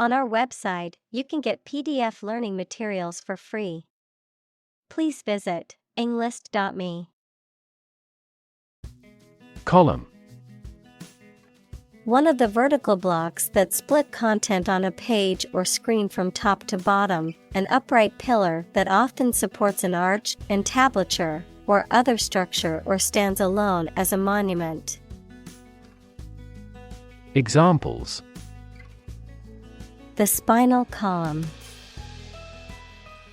On our website, you can get PDF learning materials for free. Please visit englist.me. Column. One of the vertical blocks that split content on a page or screen from top to bottom, an upright pillar that often supports an arch, entablature, or other structure or stands alone as a monument. Examples: The spinal column.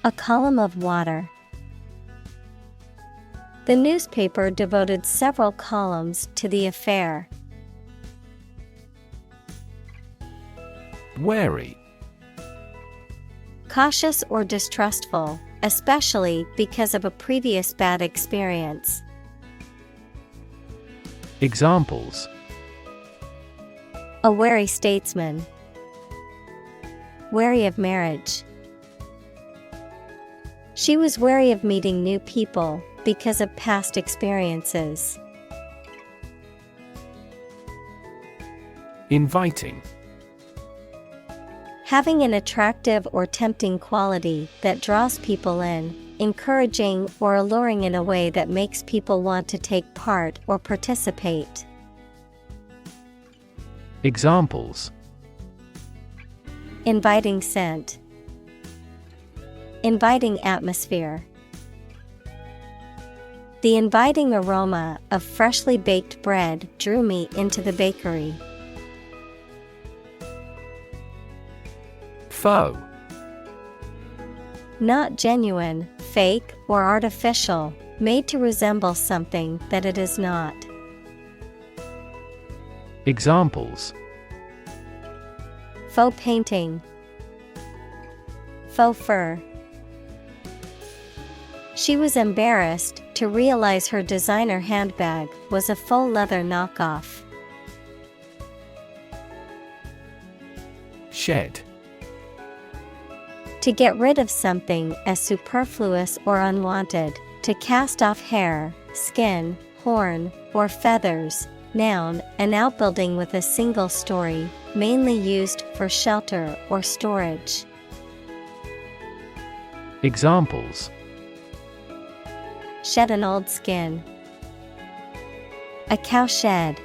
A column of water. The newspaper devoted several columns to the affair. Wary. Cautious or distrustful, especially because of a previous bad experience. Examples: A wary statesman. Wary of marriage. She was wary of meeting new people because of past experiences. Inviting. Having an attractive or tempting quality that draws people in, encouraging or alluring in a way that makes people want to take part or participate. Examples: Inviting scent. Inviting atmosphere. The inviting aroma of freshly baked bread drew me into the bakery. Foe. Not genuine, fake, or artificial, made to resemble something that it is not. Examples: Faux painting. Faux fur. She was embarrassed to realize her designer handbag was a faux leather knockoff. Shed. To get rid of something as superfluous or unwanted, to cast off hair, skin, horn, or feathers. Noun, an outbuilding with a single story, mainly used for shelter or storage. Examples: Shed an old skin. A cow shed.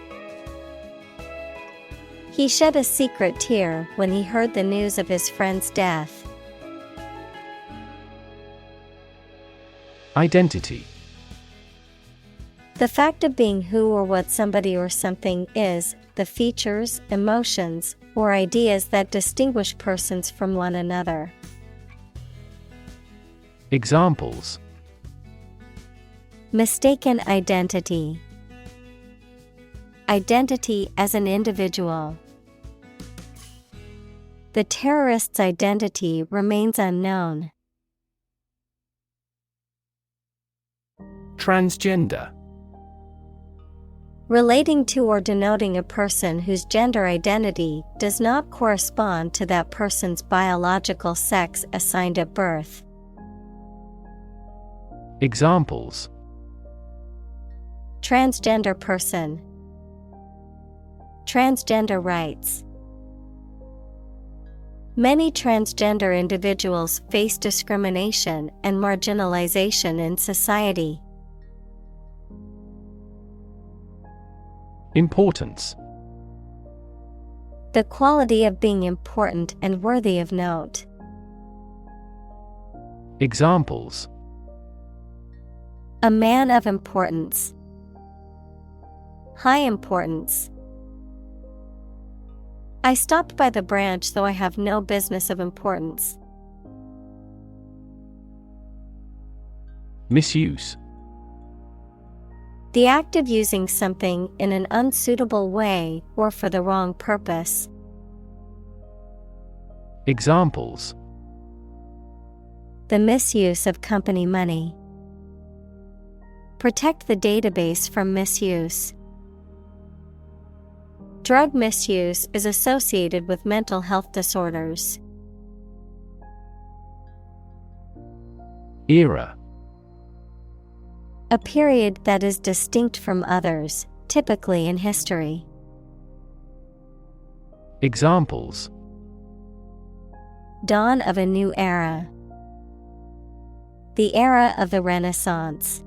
He shed a secret tear when he heard the news of his friend's death. Identity. The fact of being who or what somebody or something is, the features, emotions, or ideas that distinguish persons from one another. Examples: Mistaken identity. Identity as an individual. The terrorist's identity remains unknown. Transgender. Relating to or denoting a person whose gender identity does not correspond to that person's biological sex assigned at birth. Examples: Transgender person. Transgender rights. Many transgender individuals face discrimination and marginalization in society. Importance. The quality of being important and worthy of note. Examples: A man of importance. High importance. I stopped by the branch though I have no business of importance. Misuse. The act of using something in an unsuitable way or for the wrong purpose. Examples: The misuse of company money. Protect the database from misuse. Drug misuse is associated with mental health disorders. Era. A period that is distinct from others, typically in history. Examples: Dawn of a new era. The era of the Renaissance.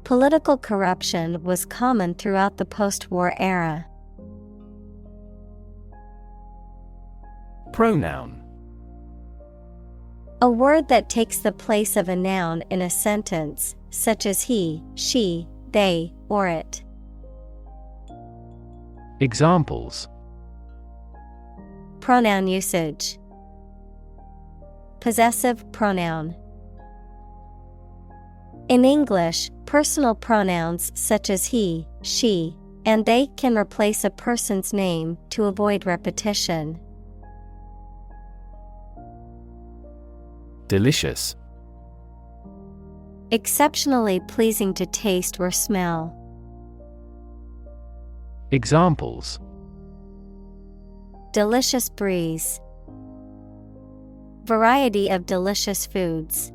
Political corruption was common throughout the post-war era. Pronoun. A word that takes the place of a noun in a sentence, such as he, she, they, or it. Examples. Pronoun usage. Possessive pronoun. In English, personal pronouns such as he, she, and they can replace a person's name to avoid repetition. Delicious. Exceptionally pleasing to taste or smell. Examples. Delicious breeze. Variety of delicious foods.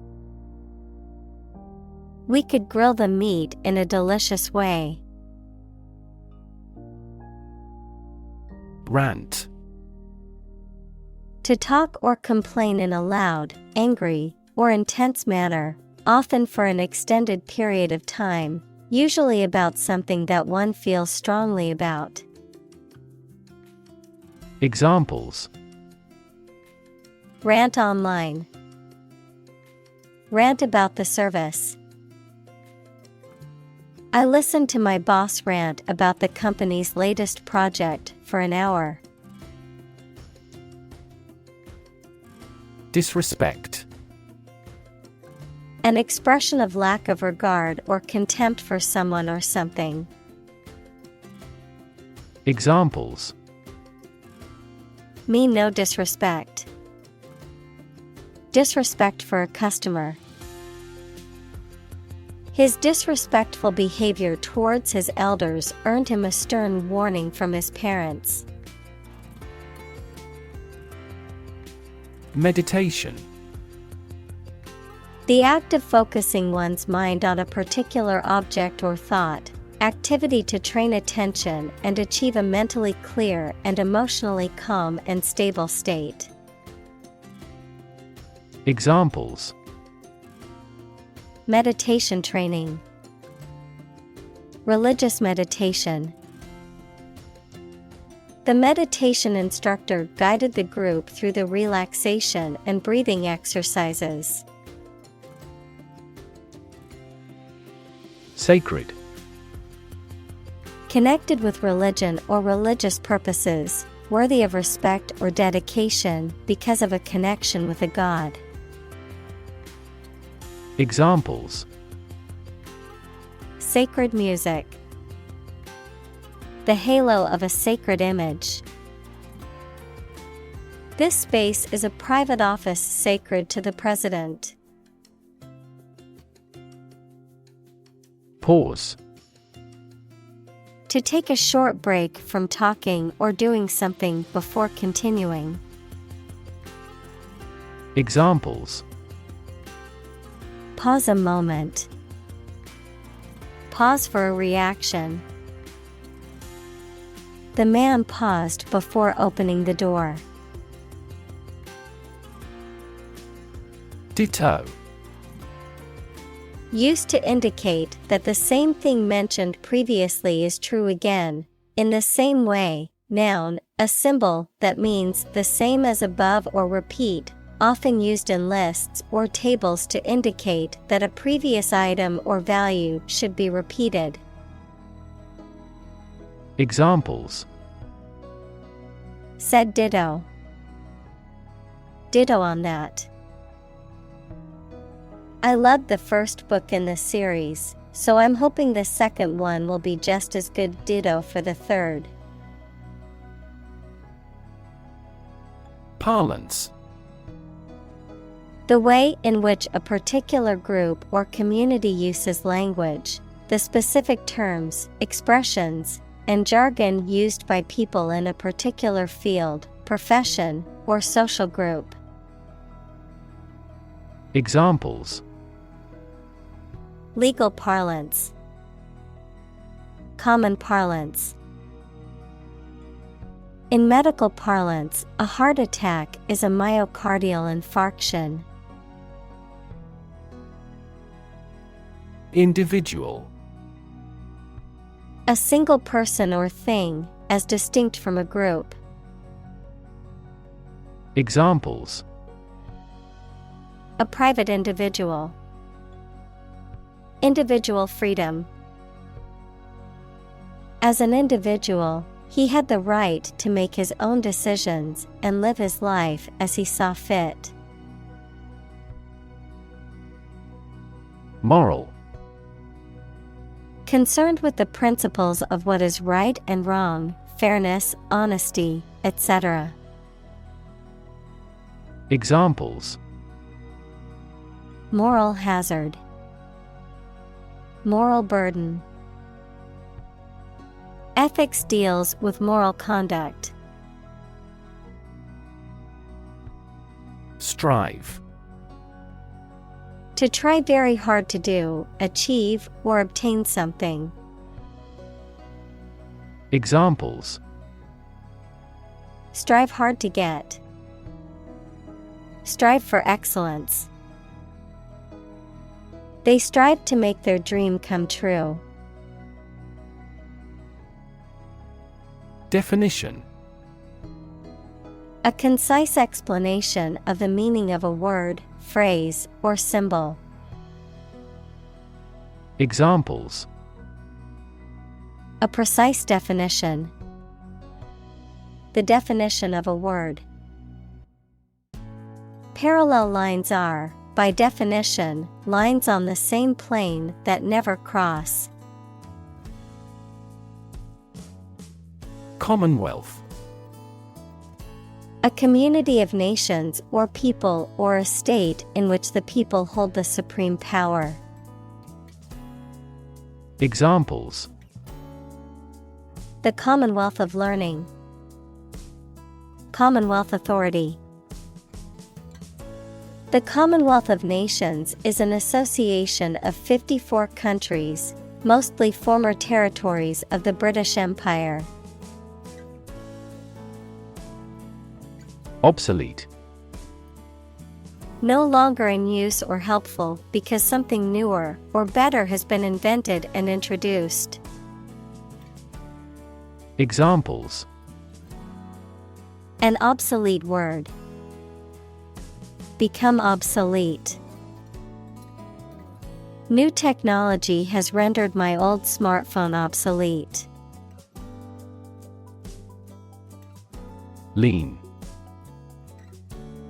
We could grill the meat in a delicious way. Rant. To talk or complain in a loud, angry, or intense manner, often for an extended period of time, usually about something that one feels strongly about. Examples. Rant online. Rant about the service. I listened to my boss rant about the company's latest project for an hour. Disrespect. An expression of lack of regard or contempt for someone or something. Examples. Mean no disrespect. Disrespect for a customer. His disrespectful behavior towards his elders earned him a stern warning from his parents. Meditation. The act of focusing one's mind on a particular object or thought, activity to train attention and achieve a mentally clear and emotionally calm and stable state. Examples. Meditation training. Religious meditation. The meditation instructor guided the group through the relaxation and breathing exercises. Sacred. Connected with religion or religious purposes, worthy of respect or dedication because of a connection with a god. Examples. Sacred music. The halo of a sacred image. This space is a private office sacred to the president. Pause. To take a short break from talking or doing something before continuing. Examples. Pause a moment. Pause for a reaction. The man paused before opening the door. Ditto. Used to indicate that the same thing mentioned previously is true again. In the same way, noun, a symbol that means the same as above or repeat, often used in lists or tables to indicate that a previous item or value should be repeated. Examples. Said ditto. Ditto on that. I loved the first book in the series, so I'm hoping the second one will be just as good. Ditto for the third. Parlance. The way in which a particular group or community uses language, the specific terms, expressions, and jargon used by people in a particular field, profession, or social group. Examples. Legal parlance. Common parlance. In medical parlance, a heart attack is a myocardial infarction. Individual. A single person or thing, as distinct from a group. Examples: A private individual. Individual freedom. As an individual, he had the right to make his own decisions and live his life as he saw fit. Moral. Concerned with the principles of what is right and wrong, fairness, honesty, etc. Examples: Moral hazard. Moral burden. Ethics deals with moral conduct. Strive. To try very hard to do, achieve, or obtain something. Examples: Strive hard to get. Strive for excellence. They strive to make their dream come true. Definition: A concise explanation of the meaning of a word, phrase, or symbol. Examples: A precise definition. The definition of a word. Parallel lines are, by definition, lines on the same plane that never cross. Commonwealth. A community of nations or people or a state in which the people hold the supreme power. Examples: The Commonwealth of Learning. Commonwealth Authority. The Commonwealth of Nations is an association of 54 countries, mostly former territories of the British Empire. Obsolete. No longer in use or helpful because something newer or better has been invented and introduced. Examples: An obsolete word. Become obsolete. New technology has rendered my old smartphone obsolete. Lean.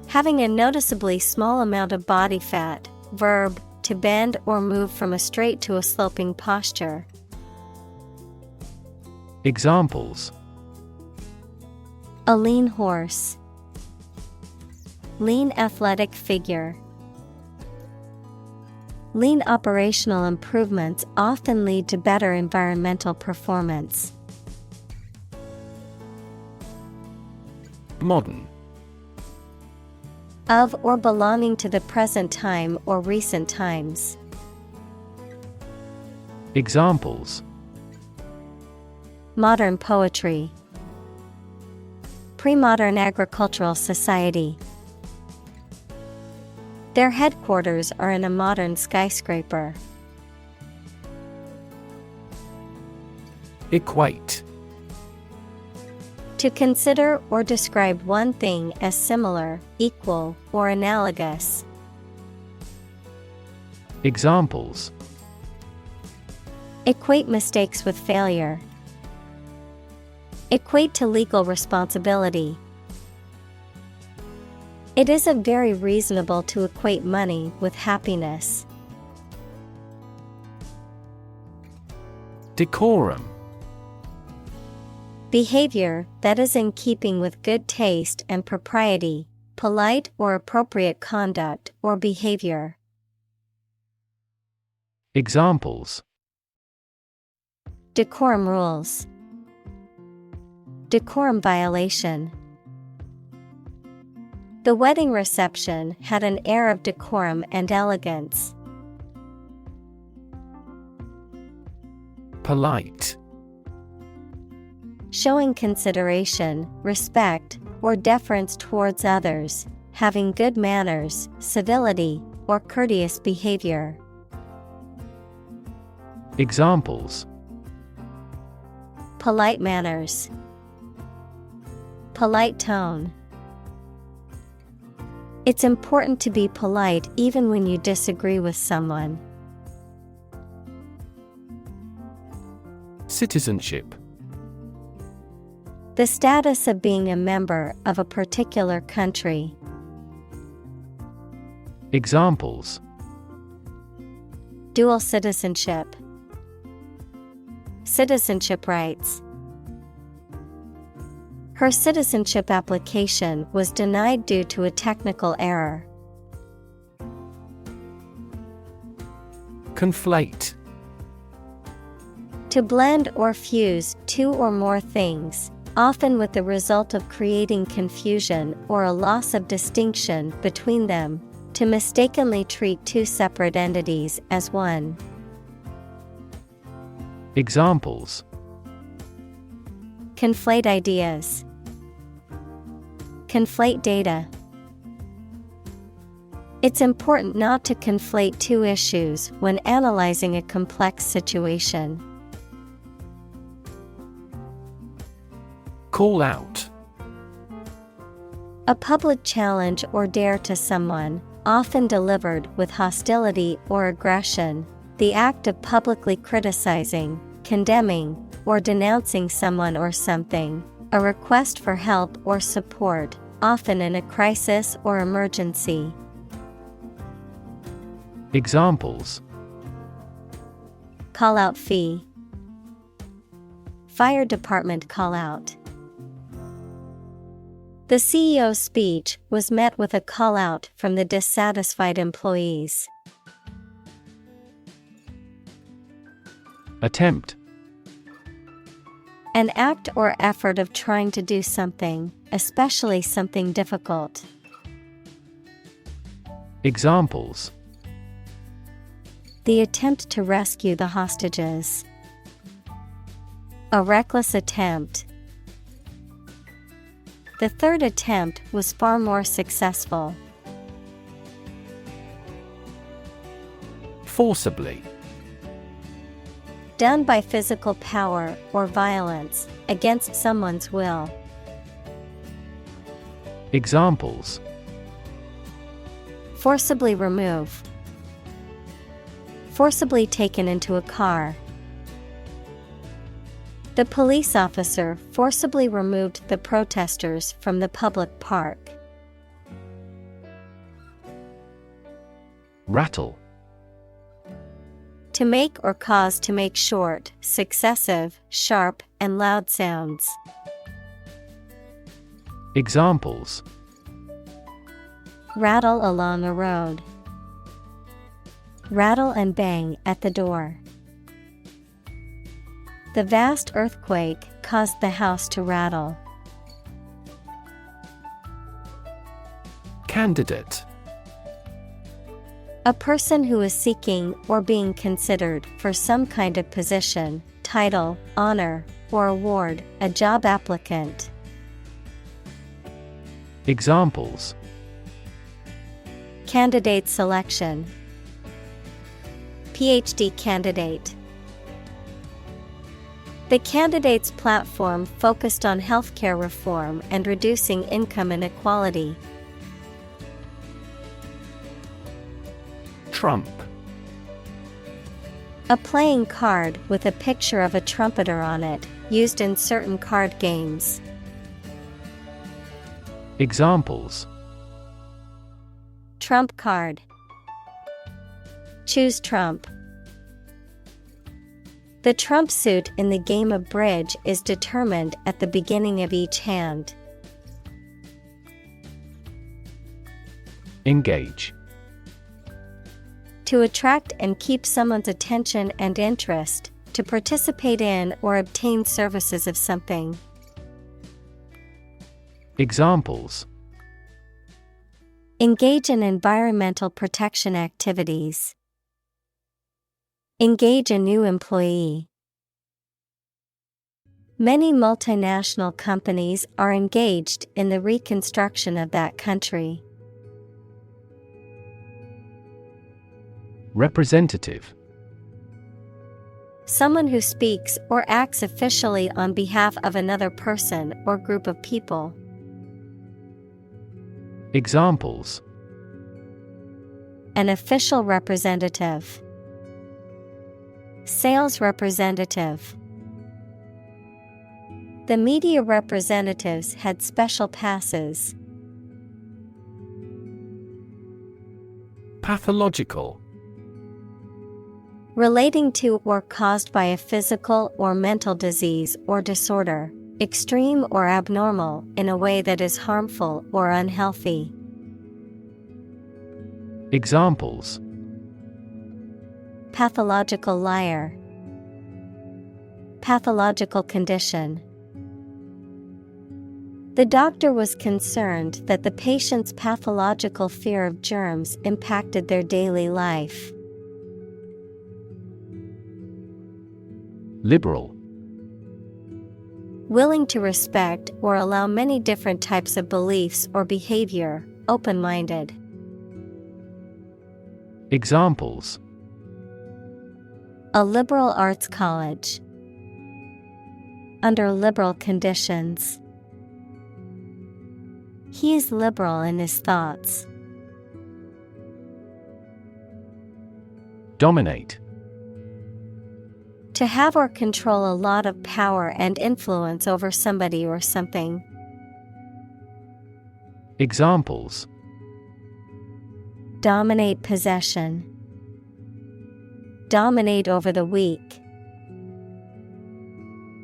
Having a noticeably small amount of body fat. Verb, to bend or move from a straight to a sloping posture. Examples: A lean horse. Lean athletic figure. Lean operational improvements often lead to better environmental performance. Modern. Of or belonging to the present time or recent times. Examples: Modern poetry. Pre-modern agricultural society. Their headquarters are in a modern skyscraper. Equate. To consider or describe one thing as similar, equal, or analogous. Examples: Equate mistakes with failure. Equate to legal responsibility. It isn't very reasonable to equate money with happiness. Decorum. Behavior that is in keeping with good taste and propriety, polite or appropriate conduct or behavior. Examples: Decorum rules. Decorum violation. The wedding reception had an air of decorum and elegance. Polite. showing consideration, respect, or deference towards others, having good manners, civility, or courteous behavior. Examples: polite manners, polite tone. It's important to be polite even when you disagree with someone. Citizenship. The status of being a member of a particular country. Examples: dual citizenship, citizenship rights. Her citizenship application was denied due to a technical error. Conflate. To blend or fuse two or more things, often with the result of creating confusion or a loss of distinction between them, to mistakenly treat two separate entities as one. Examples: conflate ideas, conflate data. It's important not to conflate two issues when analyzing a complex situation. Call out. A public challenge or dare to someone, often delivered with hostility or aggression, the act of publicly criticizing, condemning, or denouncing someone or something, a request for help or support, often in a crisis or emergency. Examples: call out fee, fire department call out. The CEO's speech was met with a call out from the dissatisfied employees. Attempt. An act or effort of trying to do something, especially something difficult. Examples: the attempt to rescue the hostages. A reckless attempt. The third attempt was far more successful. Forcibly. Done by physical power or violence, against someone's will. Examples: forcibly remove, forcibly taken into a car. The police officer forcibly removed the protesters from the public park. Rattle. To make or cause to make short, successive, sharp, and loud sounds. Examples: rattle along a road. Rattle and bang at the door. The vast earthquake caused the house to rattle. Candidate. A person who is seeking or being considered for some kind of position, title, honor, or award, a job applicant. Examples: candidate selection. PhD candidate. The candidate's platform focused on healthcare reform and reducing income inequality. Trump. A playing card with a picture of a trumpeter on it, used in certain card games. Examples: trump card. Choose Trump. The trump suit in the game of bridge is determined at the beginning of each hand. Engage. To attract and keep someone's attention and interest, to participate in or obtain services of something. Examples: engage in environmental protection activities. Engage a new employee. Many multinational companies are engaged in the reconstruction of that country. Representative. Someone who speaks or acts officially on behalf of another person or group of people. Examples: An official representative. Sales representative. The media representatives had special passes. Pathological. Relating to or caused by a physical or mental disease or disorder, extreme or abnormal in a way that is harmful or unhealthy. Examples: Pathological liar. Pathological condition. The doctor was concerned that the patient's pathological fear of germs impacted their daily life. Liberal. Willing to respect or allow many different types of beliefs or behavior, open-minded. Examples: A liberal arts college. Under liberal conditions. He is liberal in his thoughts. Dominate. To have or control a lot of power and influence over somebody or something. Examples: Dominate possession. Dominate over the weak.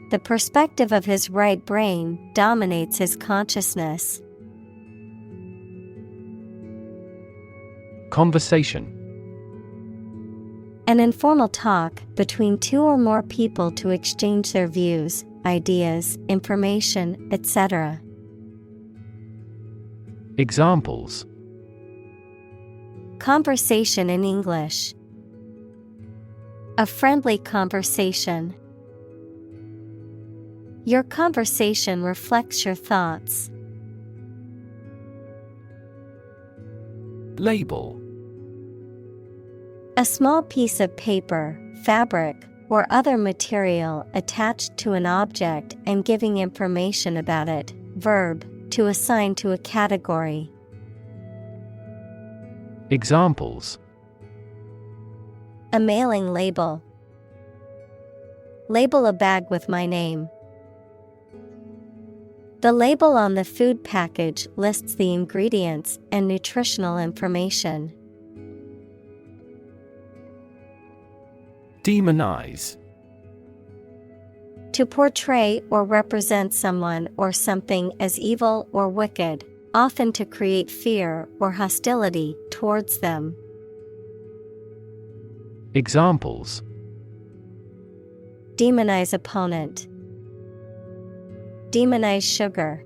The perspective of his right brain dominates his consciousness. Conversation. An informal talk between two or more people to exchange their views, ideas, information, etc. Examples: Conversation in English. A friendly conversation. Your conversation reflects your thoughts. Label. A small piece of paper, fabric, or other material attached to an object and giving information about it. Verb, to assign to a category. Examples: A mailing label. Label a bag with my name. The label on the food package lists the ingredients and nutritional information. Demonize. To portray or represent someone or something as evil or wicked, often to create fear or hostility towards them. Examples: Demonize opponent. Demonize sugar.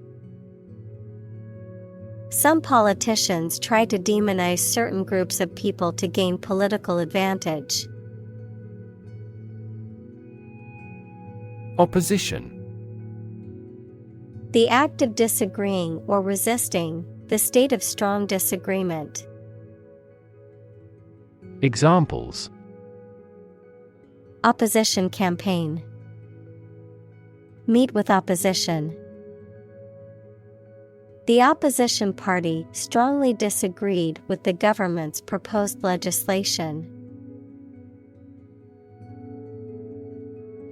Some politicians try to demonize certain groups of people to gain political advantage. Opposition. The act of disagreeing or resisting, the state of strong disagreement. Examples: Opposition campaign. Meet with opposition. The opposition party strongly disagreed with the government's proposed legislation.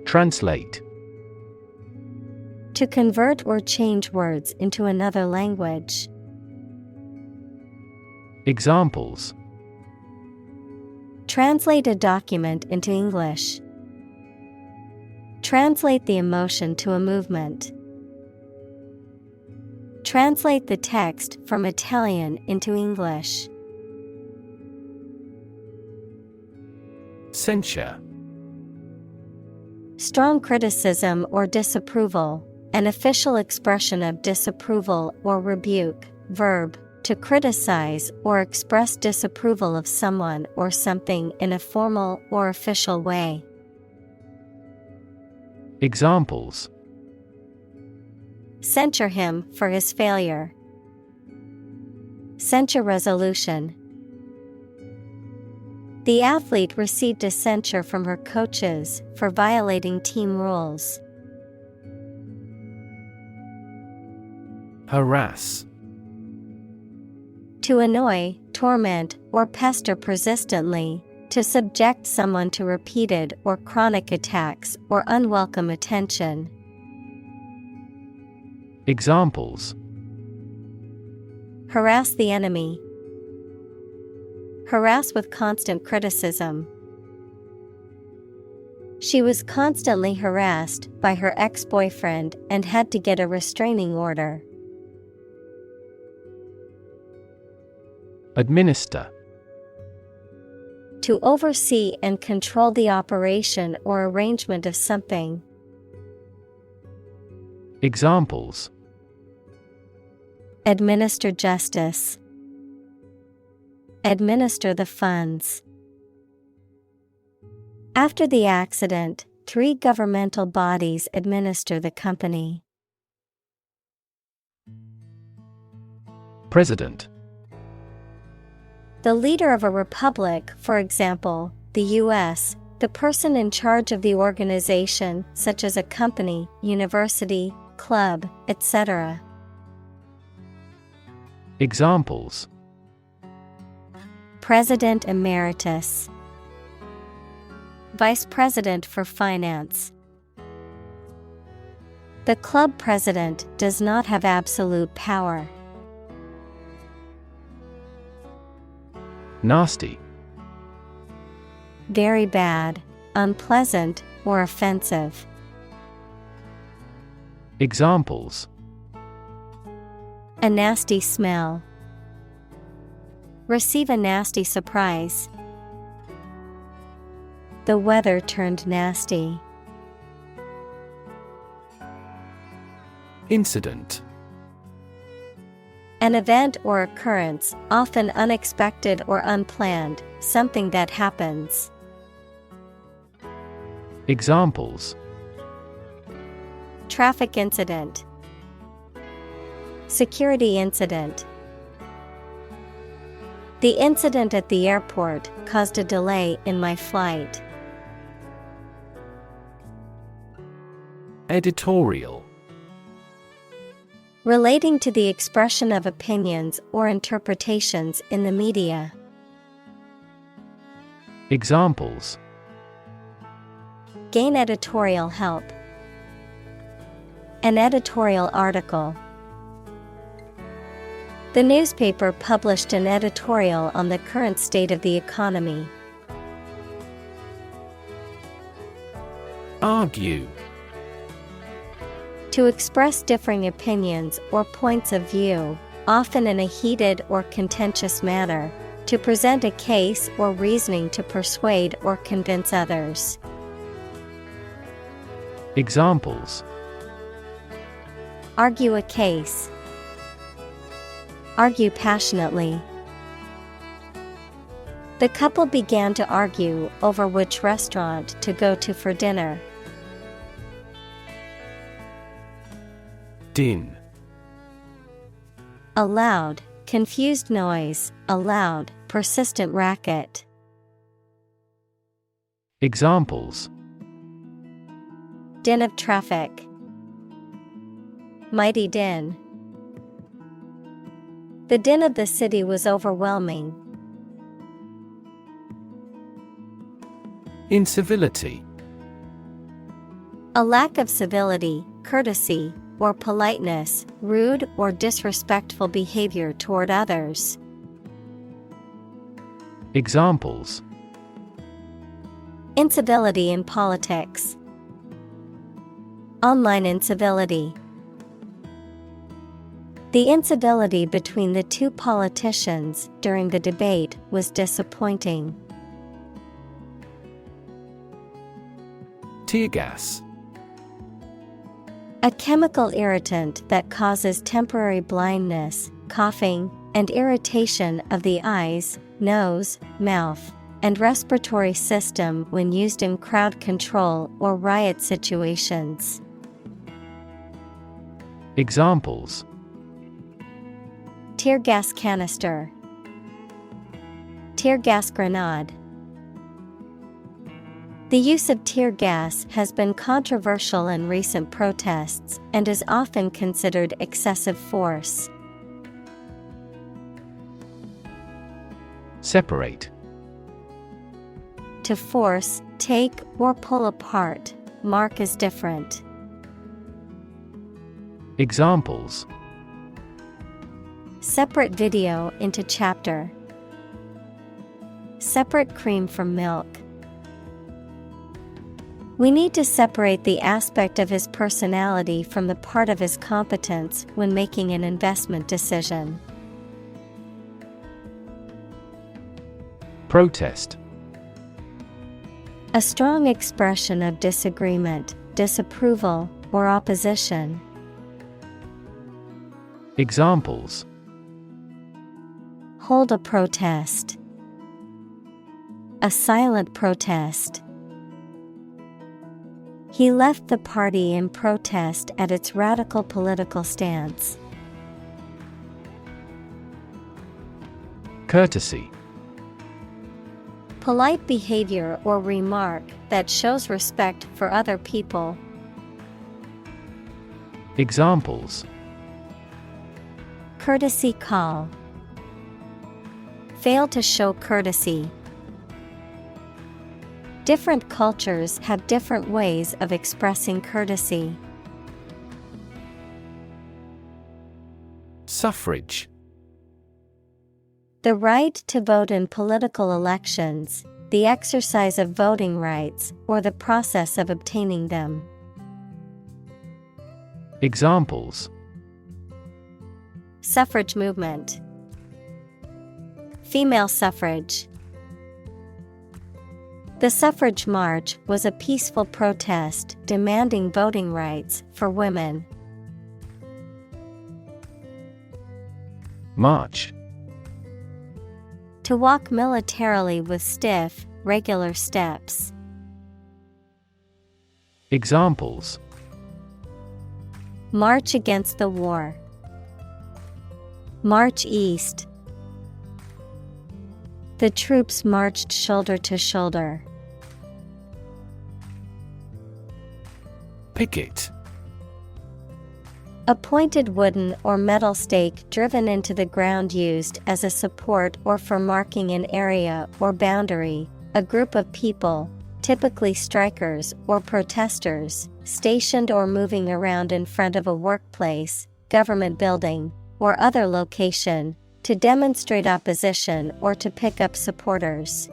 Translate. To convert or change words into another language. Examples: Translate a document into English. Translate the emotion to a movement. Translate the text from Italian into English. Censure. Strong criticism or disapproval, an official expression of disapproval or rebuke. Verb, to criticize or express disapproval of someone or something in a formal or official way. Examples: Censure him for his failure. Censure resolution. The athlete received a censure from her coaches for violating team rules. Harass. To annoy, torment, or pester persistently, to subject someone to repeated or chronic attacks or unwelcome attention. Examples: Harass the enemy. Harass with constant criticism. She was constantly harassed by her ex-boyfriend and had to get a restraining order. Administer. To oversee and control the operation or arrangement of something. Examples: Administer justice. Administer the funds. After the accident, 3 governmental bodies administer the company. President. The leader of a republic, for example, the U.S., the person in charge of the organization, such as a company, university, club, etc. Examples: President Emeritus. Vice President for Finance. The club president does not have absolute power. Nasty. Very bad, unpleasant, or offensive. Examples: A nasty smell. Receive a nasty surprise. The weather turned nasty. Incident. An event or occurrence, often unexpected or unplanned, something that happens. Examples: Traffic incident. Security incident. The incident at the airport caused a delay in my flight. Editorial. Relating to the expression of opinions or interpretations in the media. Examples: Gain editorial help. An editorial article. The newspaper published an editorial on the current state of the economy. Argue. To express differing opinions or points of view, often in a heated or contentious manner, to present a case or reasoning to persuade or convince others. Examples: Argue a case. Argue passionately. The couple began to argue over which restaurant to go to for dinner. Din. A loud, confused noise, a loud, persistent racket. Examples: Din of traffic. Mighty din. The din of the city was overwhelming. Incivility. A lack of civility, courtesy, or politeness, rude or disrespectful behavior toward others. Examples: Incivility in politics. Online incivility. The incivility between the 2 politicians during the debate was disappointing. Tear gas. A chemical irritant that causes temporary blindness, coughing, and irritation of the eyes, nose, mouth, and respiratory system when used in crowd control or riot situations. Examples: tear gas canister, tear gas grenade. The use of tear gas has been controversial in recent protests and is often considered excessive force. Separate. To force, take, or pull apart, mark as different. Examples: separate video into chapter, separate cream from milk. We need to separate the aspect of his personality from the part of his competence when making an investment decision. Protest. A strong expression of disagreement, disapproval, or opposition. Examples: hold a protest, a silent protest. He left the party in protest at its radical political stance. Courtesy. Polite behavior or remark that shows respect for other people. Examples: courtesy call, fail to show courtesy. Different cultures have different ways of expressing courtesy. Suffrage. The right to vote in political elections, the exercise of voting rights, or the process of obtaining them. Examples: suffrage movement, female suffrage. The suffrage march was a peaceful protest demanding voting rights for women. March. To walk militarily with stiff, regular steps. Examples: march against the war, march east. The troops marched shoulder to shoulder. Picket. A pointed wooden or metal stake driven into the ground used as a support or for marking an area or boundary, a group of people, typically strikers or protesters, stationed or moving around in front of a workplace, government building, or other location, to demonstrate opposition or to pick up supporters.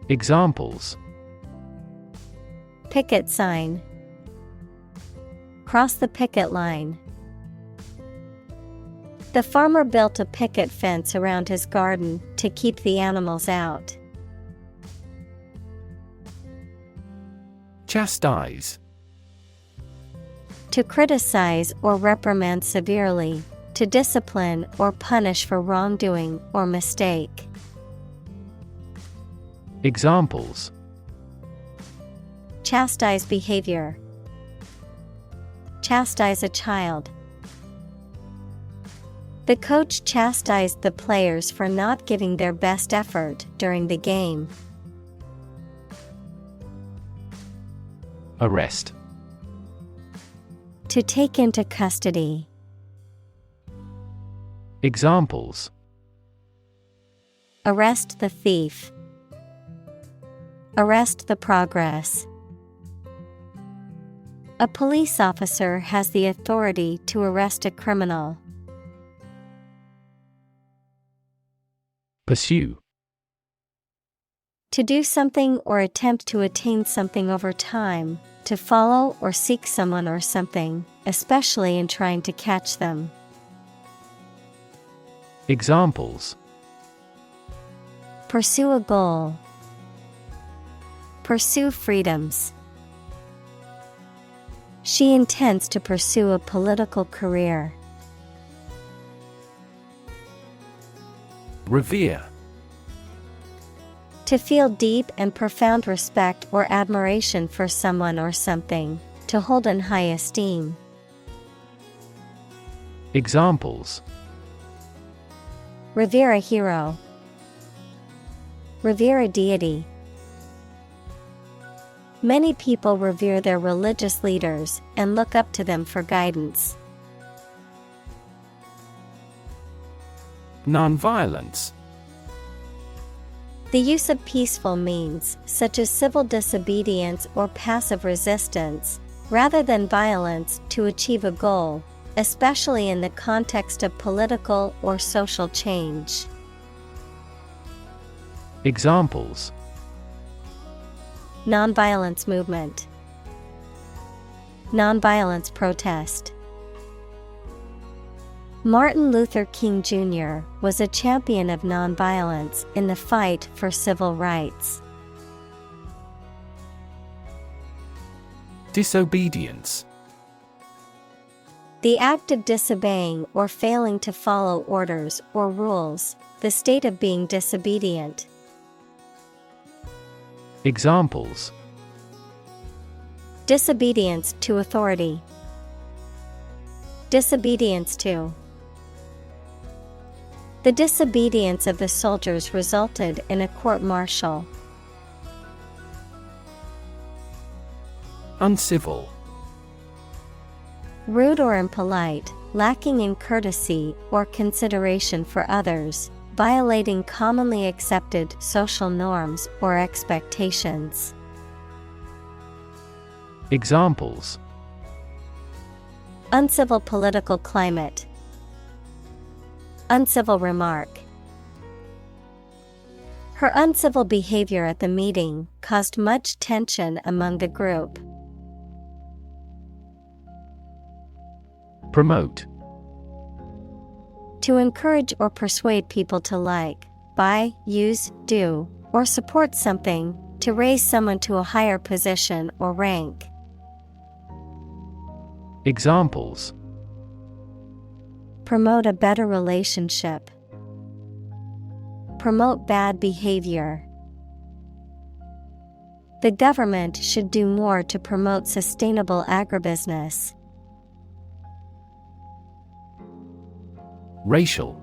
Examples: picket sign, cross the picket line. The farmer built a picket fence around his garden to keep the animals out. Chastise. To criticize or reprimand severely, to discipline or punish for wrongdoing or mistake. Examples: chastise behavior, chastise a child. The coach chastised the players for not giving their best effort during the game. Arrest. To take into custody. Examples: arrest the thief, arrest the progress. A police officer has the authority to arrest a criminal. Pursue. To do something or attempt to attain something over time, to follow or seek someone or something, especially in trying to catch them. Examples: pursue a goal, pursue freedoms. She intends to pursue a political career. Revere. To feel deep and profound respect or admiration for someone or something, to hold in high esteem, Examples: Revere a hero. Revere a deity. Many people revere their religious leaders and look up to them for guidance. Nonviolence. The use of peaceful means, such as civil disobedience or passive resistance, rather than violence to achieve a goal, especially in the context of political or social change. Examples: Nonviolence movement. Nonviolence protest. Martin Luther King Jr. was a champion of nonviolence in the fight for civil rights. Disobedience. The act of disobeying or failing to follow orders or rules, the state of being disobedient. Examples: Disobedience to authority. Disobedience to. The disobedience of the soldiers resulted in a court-martial. Uncivil. Rude or impolite, lacking in courtesy or consideration for others, violating commonly accepted social norms or expectations. Examples: Uncivil political climate. Uncivil remark. Her uncivil behavior at the meeting caused much tension among the group. Promote. To encourage or persuade people to like, buy, use, do, or support something, to raise someone to a higher position or rank. Examples: Promote a better relationship. Promote bad behavior. The government should do more to promote sustainable agribusiness. Racial.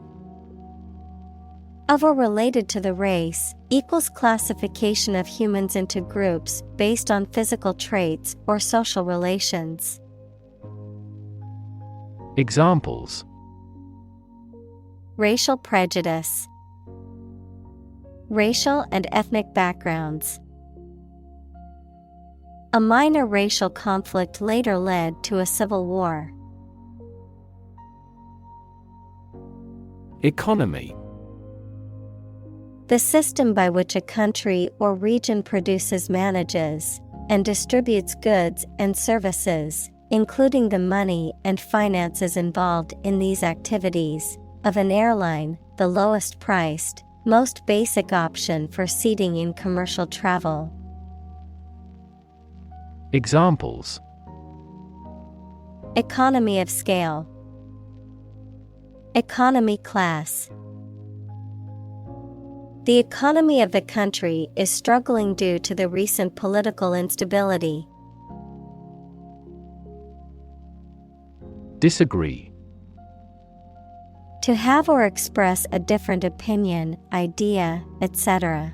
Of or related to the race, equals classification of humans into groups based on physical traits or social relations. Examples: Racial prejudice. Racial and ethnic backgrounds. A minor racial conflict later led to a civil war. Economy. The system by which a country or region produces, manages, and distributes goods and services, including the money and finances involved in these activities, of an airline, the lowest priced, most basic option for seating in commercial travel. Examples: Economy of scale. Economy class. The economy of the country is struggling due to the recent political instability. Disagree. To have or express a different opinion, idea, etc.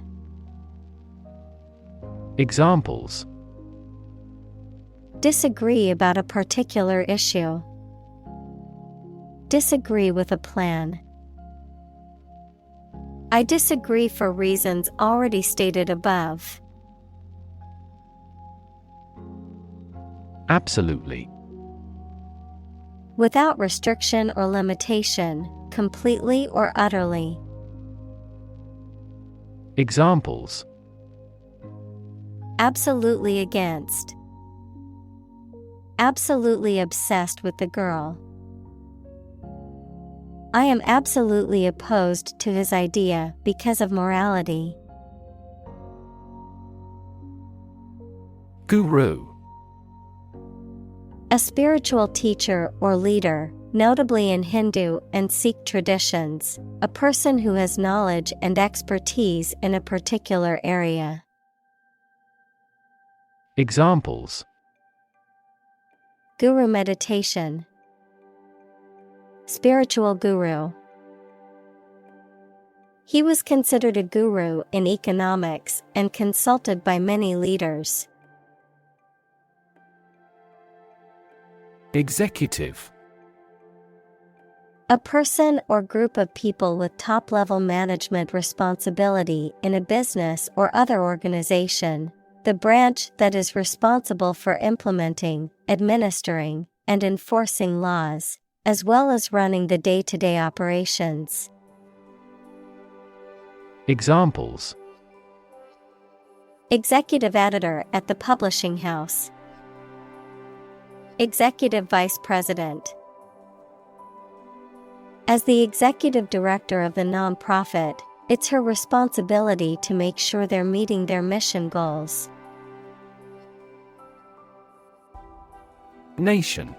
Examples: Disagree about a particular issue. Disagree with a plan. I disagree for reasons already stated above. Absolutely. Without restriction or limitation, completely or utterly. Examples: Absolutely against. Absolutely obsessed with the girl. I am absolutely opposed to his idea because of morality. Guru. A spiritual teacher or leader, notably in Hindu and Sikh traditions, a person who has knowledge and expertise in a particular area. Examples: Guru meditation. Spiritual guru. He was considered a guru in economics and consulted by many leaders. Executive. A person or group of people with top-level management responsibility in a business or other organization, the branch that is responsible for implementing, administering, and enforcing laws, as well as running the day-to-day operations. Examples: Executive editor at the publishing house. Executive vice president. As the executive director of the nonprofit, it's her responsibility to make sure they're meeting their mission goals. Nation.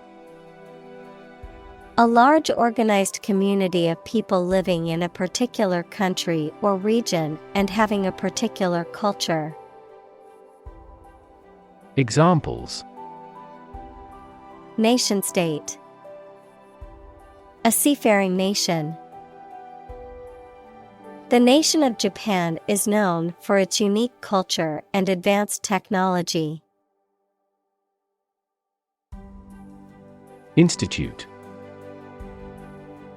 A large organized community of people living in a particular country or region and having a particular culture. Examples: Nation state. A seafaring nation. The nation of Japan is known for its unique culture and advanced technology. Institute.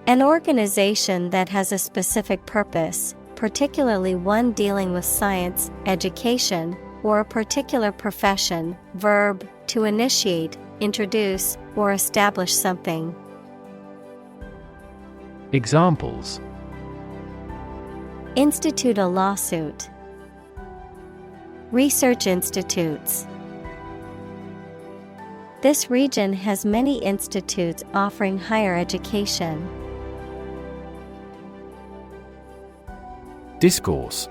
An organization that has a specific purpose, particularly one dealing with science, education, or a particular profession. Verb, to initiate, introduce, or establish something. Examples: Institute a lawsuit. Research institutes. This region has many institutes offering higher education. Discourse.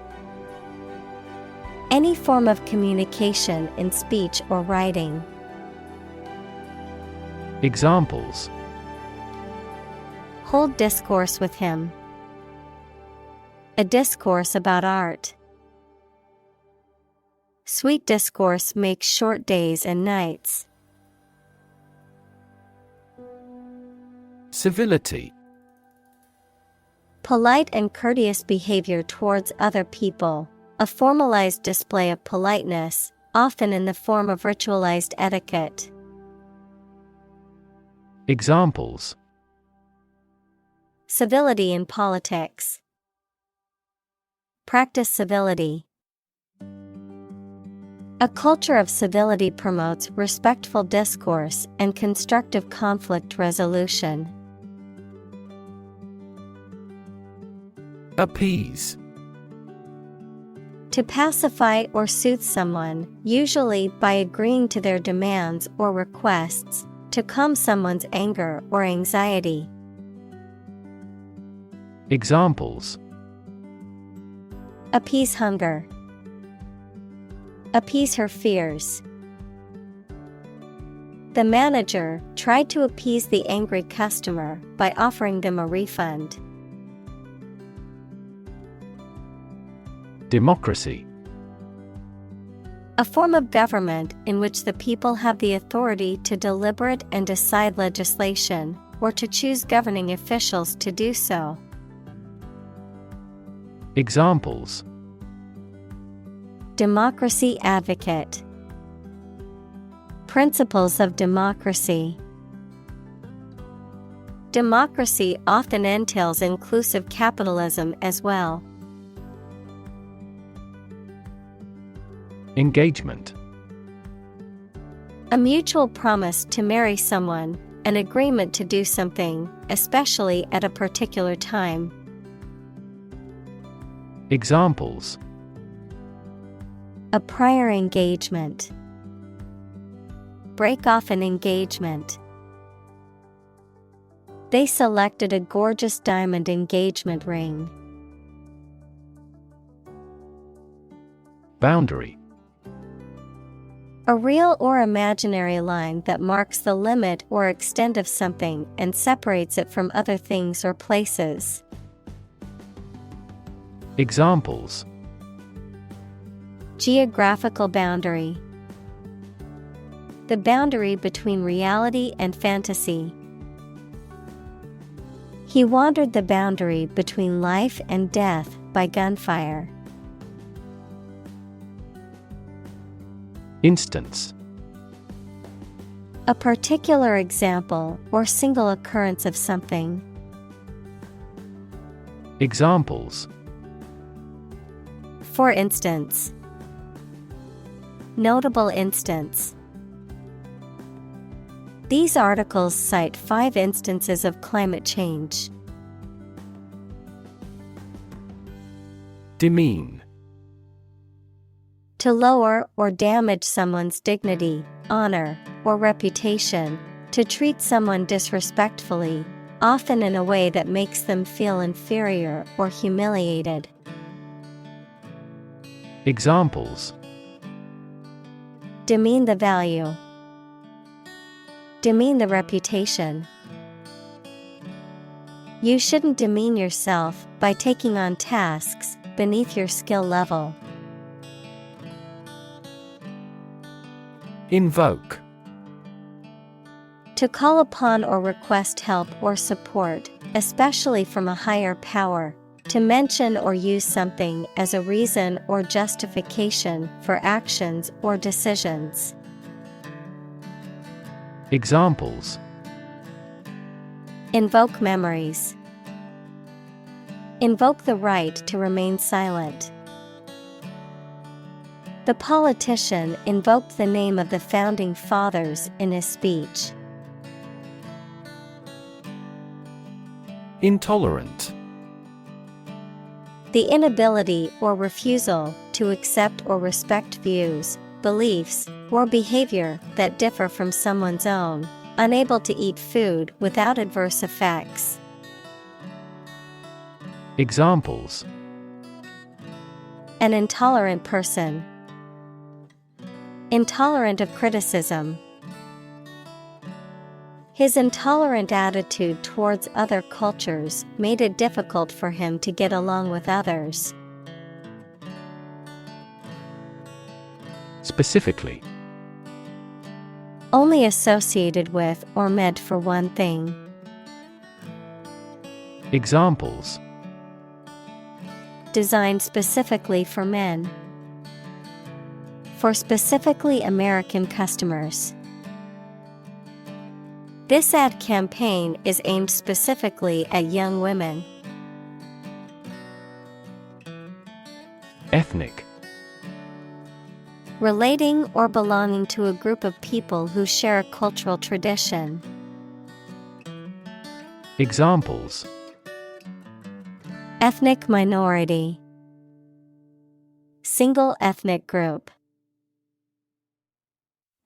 Any form of communication in speech or writing. Examples: Hold discourse with him. A discourse about art. Sweet discourse makes short days and nights. Civility. Polite and courteous behavior towards other people, a formalized display of politeness, often in the form of ritualized etiquette. Examples: Civility in politics. Practice civility. A culture of civility promotes respectful discourse and constructive conflict resolution. Appease. To pacify or soothe someone, usually by agreeing to their demands or requests, to calm someone's anger or anxiety. Examples: Appease hunger. Appease her fears. The manager tried to appease the angry customer by offering them a refund. Democracy. A form of government in which the people have the authority to deliberate and decide legislation, or to choose governing officials to do so. Examples: Democracy advocate. Principles of democracy. Democracy often entails inclusive capitalism as well. Engagement. A mutual promise to marry someone, an agreement to do something, especially at a particular time. Examples: A prior engagement. Break off an engagement. They selected a gorgeous diamond engagement ring. Boundary. A real or imaginary line that marks the limit or extent of something and separates it from other things or places. Examples: Geographical boundary. The boundary between reality and fantasy. He wandered the boundary between life and death by gunfire. Instance. A particular example or single occurrence of something. Examples. For instance. Notable instance. These articles cite 5 instances of climate change. Demean. To lower or damage someone's dignity, honor, or reputation, to treat someone disrespectfully, often in a way that makes them feel inferior or humiliated. Examples. Demean the value. Demean the reputation. You shouldn't demean yourself by taking on tasks beneath your skill level. Invoke. To call upon or request help or support, especially from a higher power. To mention or use something as a reason or justification for actions or decisions. Examples. Invoke memories. Invoke the right to remain silent. The politician invoked the name of the founding fathers in his speech. Intolerant. The inability or refusal to accept or respect views, beliefs, or behavior that differ from someone's own, unable to eat food without adverse effects. Examples. An intolerant person. Intolerant of criticism. His intolerant attitude towards other cultures made it difficult for him to get along with others. Specifically. Only associated with or meant for one thing. Examples. Designed specifically for men. For specifically American customers. This ad campaign is aimed specifically at young women. Ethnic. Relating or belonging to a group of people who share a cultural tradition. Examples. Ethnic minority. Single ethnic group.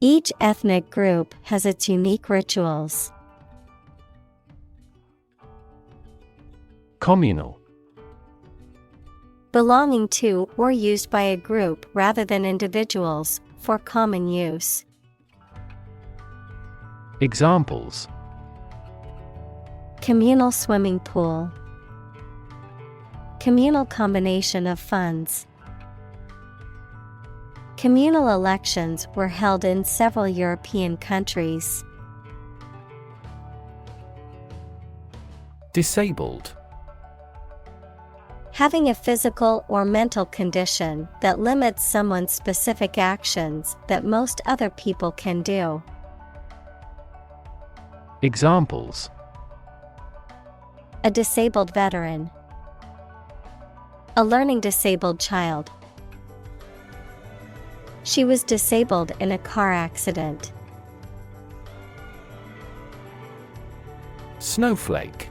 Each ethnic group has its unique rituals. Communal. Belonging to or used by a group rather than individuals, for common use. Examples. Communal swimming pool. Communal combination of funds. Communal elections were held in several European countries. Disabled. Having a physical or mental condition that limits someone's specific actions that most other people can do. Examples. A disabled veteran. A learning disabled child. She was disabled in a car accident. Snowflake.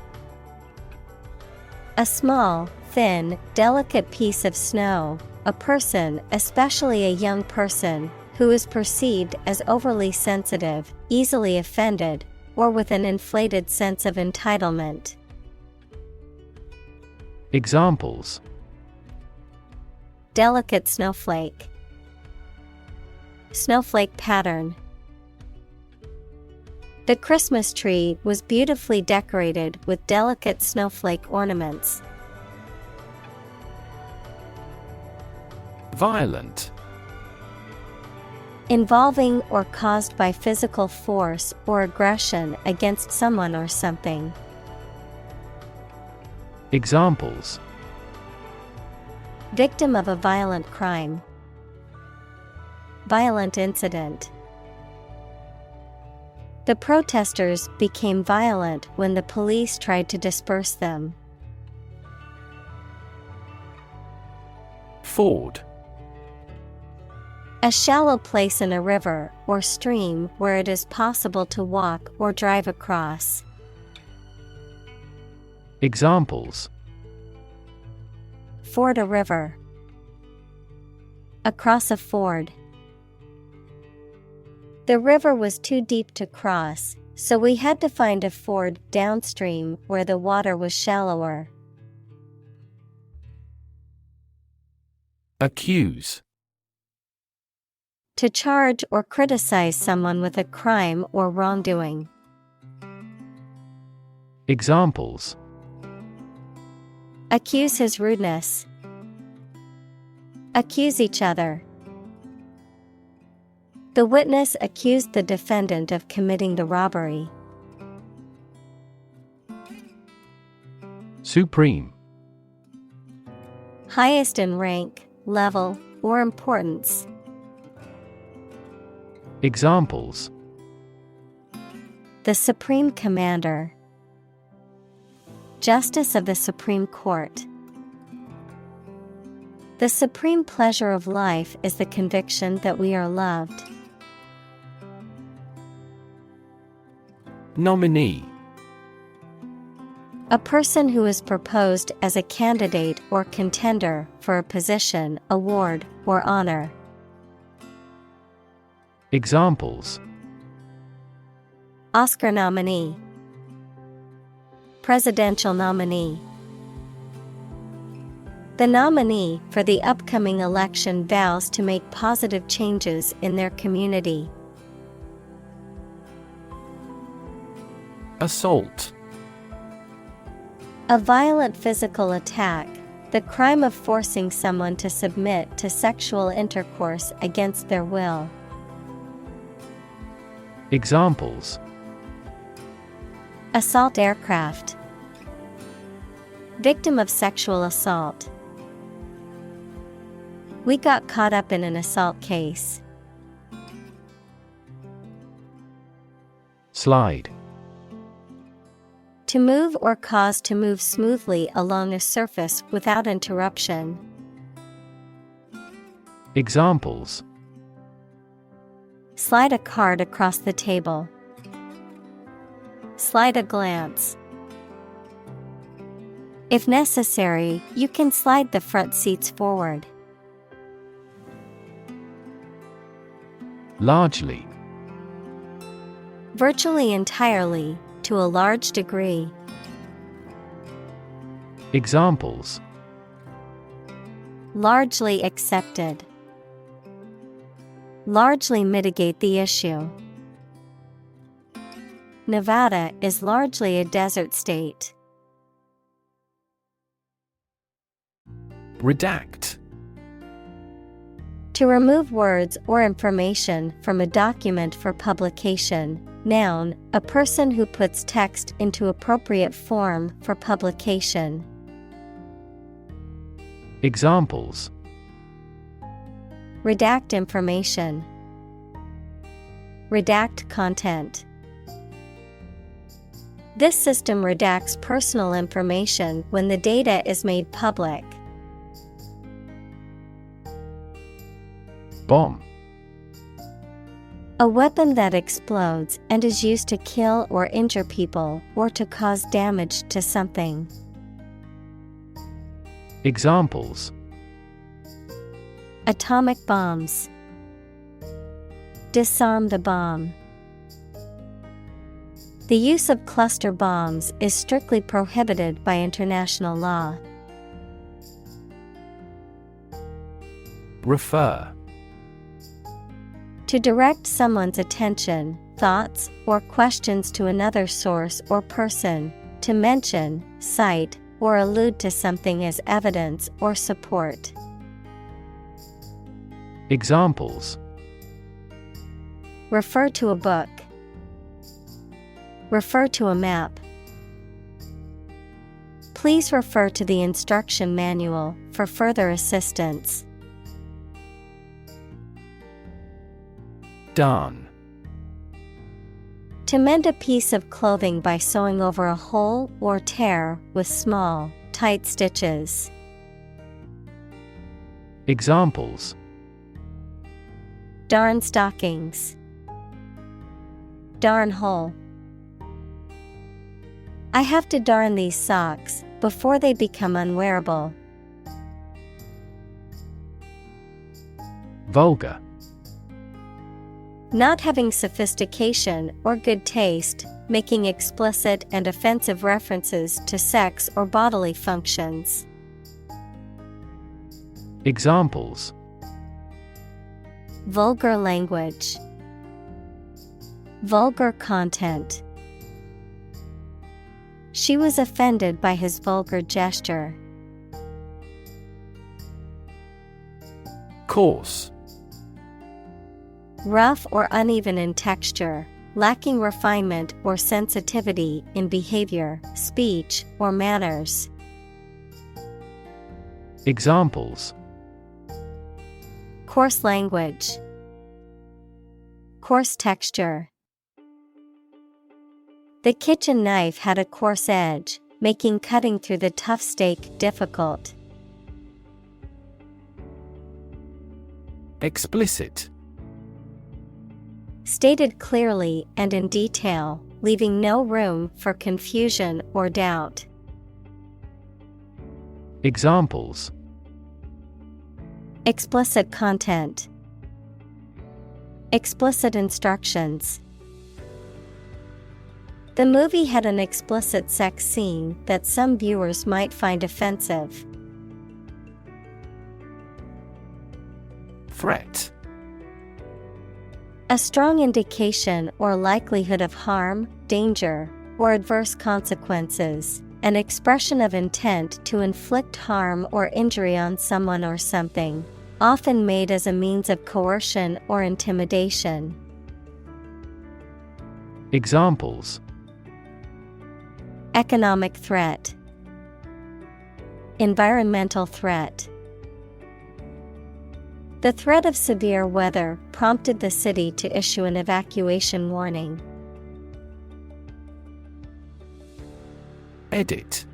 A small, thin, delicate piece of snow, a person, especially a young person, who is perceived as overly sensitive, easily offended, or with an inflated sense of entitlement. Examples. Delicate snowflake. Snowflake pattern. The Christmas tree was beautifully decorated with delicate snowflake ornaments. Violent. Involving or caused by physical force or aggression against someone or something. Examples: Victim of a violent crime. Violent incident. The protesters became violent when the police tried to disperse them. Ford. A shallow place in a river or stream where it is possible to walk or drive across. Examples: Ford a river. Across a ford. The river was too deep to cross, so we had to find a ford downstream where the water was shallower. Accuse. To charge or criticize someone with a crime or wrongdoing. Examples: Accuse his rudeness. Accuse each other. The witness accused the defendant of committing the robbery. Supreme. Highest in rank, level, or importance. Examples: The Supreme Commander. Justice of the Supreme Court. The supreme pleasure of life is the conviction that we are loved. Nominee. A person who is proposed as a candidate or contender for a position, award, or honor. Examples: Oscar nominee. Presidential nominee. The nominee for the upcoming election vows to make positive changes in their community. Assault. A violent physical attack, the crime of forcing someone to submit to sexual intercourse against their will. Examples: Assault aircraft. Victim of sexual assault. We got caught up in an assault case. Slide. To move or cause to move smoothly along a surface without interruption. Examples: Slide a card across the table. Slide a glance. If necessary, you can slide the front seats forward. Largely. Virtually entirely, to a large degree. Examples: Largely accepted. Largely mitigate the issue. Nevada is largely a desert state. Redact. To remove words or information from a document for publication. Noun, a person who puts text into appropriate form for publication. Examples: Redact information. Redact content. This system redacts personal information when the data is made public. Bomb. A weapon that explodes and is used to kill or injure people or to cause damage to something. Examples: Atomic bombs. Disarm the bomb. The use of cluster bombs is strictly prohibited by international law. Refer. To direct someone's attention, thoughts, or questions to another source or person, to mention, cite, or allude to something as evidence or support. Examples: Refer to a book. Refer to a map. Please refer to the instruction manual for further assistance. Darn. To mend a piece of clothing by sewing over a hole or tear with small, tight stitches. Examples: Darn stockings. Darn hole. I have to darn these socks before they become unwearable. Vulgar. Not having sophistication or good taste, making explicit and offensive references to sex or bodily functions. Examples: Vulgar language. Vulgar content. She was offended by his vulgar gesture. Coarse. Rough or uneven in texture, lacking refinement or sensitivity in behavior, speech, or manners. Examples: Coarse language. Coarse texture. The kitchen knife had a coarse edge, making cutting through the tough steak difficult. Explicit. Stated clearly and in detail, leaving no room for confusion or doubt. Examples: Explicit content. Explicit instructions. The movie had an explicit sex scene that some viewers might find offensive. Threat. A strong indication or likelihood of harm, danger, or adverse consequences, an expression of intent to inflict harm or injury on someone or something, often made as a means of coercion or intimidation. Examples: Economic threat. Environmental threat. The threat of severe weather prompted the city to issue an evacuation warning. Edit.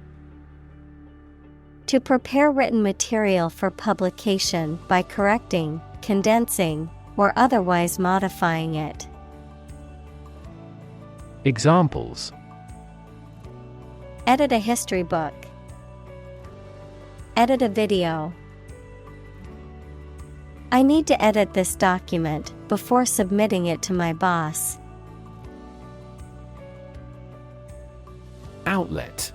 To prepare written material for publication by correcting, condensing, or otherwise modifying it. Examples: Edit a history book. Edit a video. I need to edit this document before submitting it to my boss. Outlet.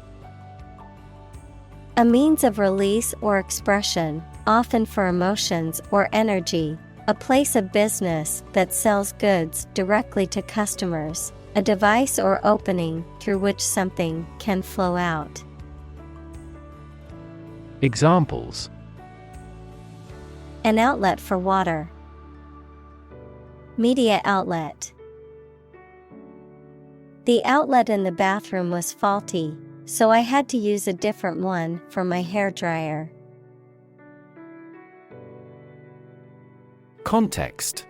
A means of release or expression, often for emotions or energy, a place of business that sells goods directly to customers, a device or opening through which something can flow out. Examples: An outlet for water. Media outlet. The outlet in the bathroom was faulty, so I had to use a different one for my hairdryer. Context.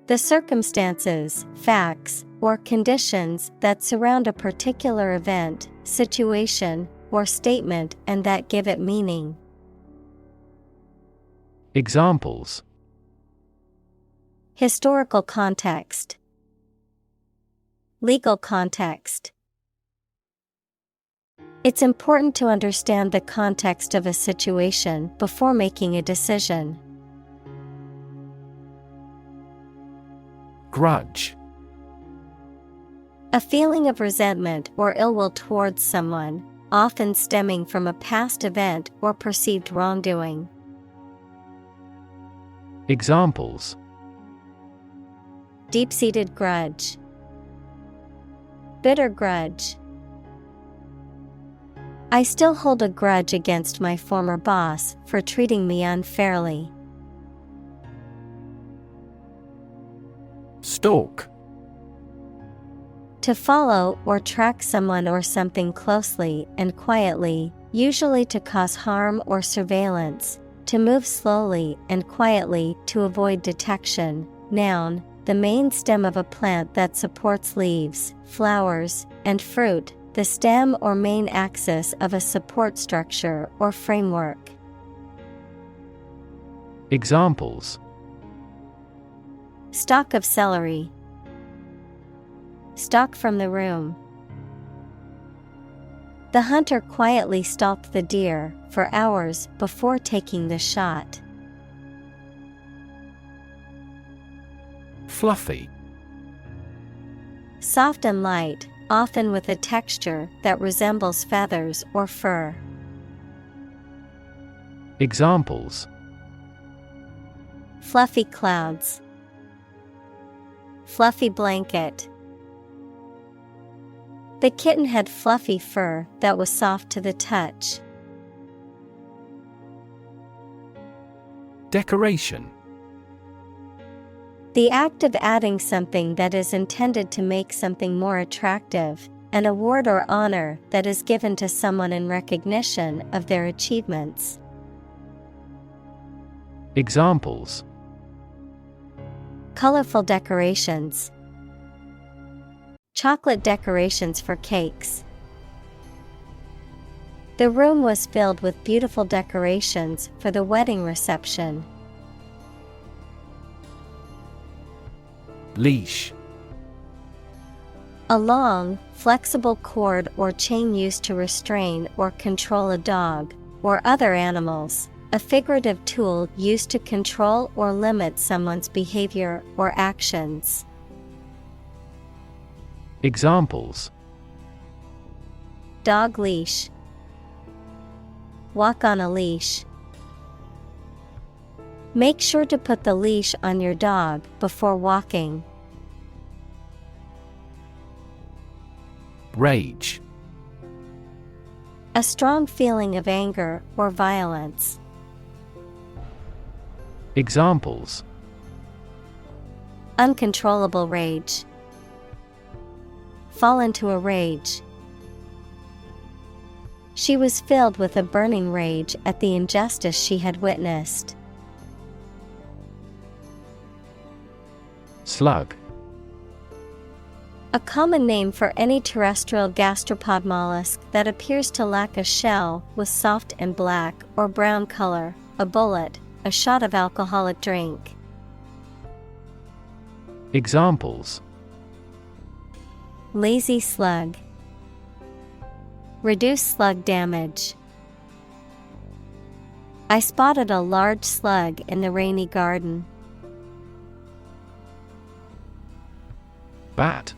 The circumstances, facts, or conditions that surround a particular event, situation, or statement and that give it meaning. Examples: Historical context. Legal context. It's important to understand the context of a situation before making a decision. Grudge. A feeling of resentment or ill will towards someone, often stemming from a past event or perceived wrongdoing. Examples: Deep-seated grudge. Bitter grudge. I still hold a grudge against my former boss for treating me unfairly. Stalk. To follow or track someone or something closely and quietly, usually to cause harm or surveillance. To move slowly and quietly to avoid detection. Noun, the main stem of a plant that supports leaves, flowers, and fruit, the stem or main axis of a support structure or framework. Examples: Stalk of celery. Stalk from the room. The hunter quietly stalked the deer for hours before taking the shot. Fluffy. Soft and light, often with a texture that resembles feathers or fur. Examples: Fluffy clouds. Fluffy blanket. The kitten had fluffy fur that was soft to the touch. Decoration. The act of adding something that is intended to make something more attractive, an award or honor that is given to someone in recognition of their achievements. Examples: Colorful decorations. Chocolate decorations for cakes. The room was filled with beautiful decorations for the wedding reception. Leash. A long, flexible cord or chain used to restrain or control a dog, or other animals, a figurative tool used to control or limit someone's behavior or actions. Examples: Dog leash. Walk on a leash. Make sure to put the leash on your dog before walking. Rage. A strong feeling of anger or violence. Examples: Uncontrollable rage. Fall into a rage. She was filled with a burning rage at the injustice she had witnessed. Slug. A common name for any terrestrial gastropod mollusk that appears to lack a shell with soft and black or brown color, a bullet, a shot of alcoholic drink. Examples: Lazy slug. Reduce slug damage. I spotted a large slug in the rainy garden. Bat.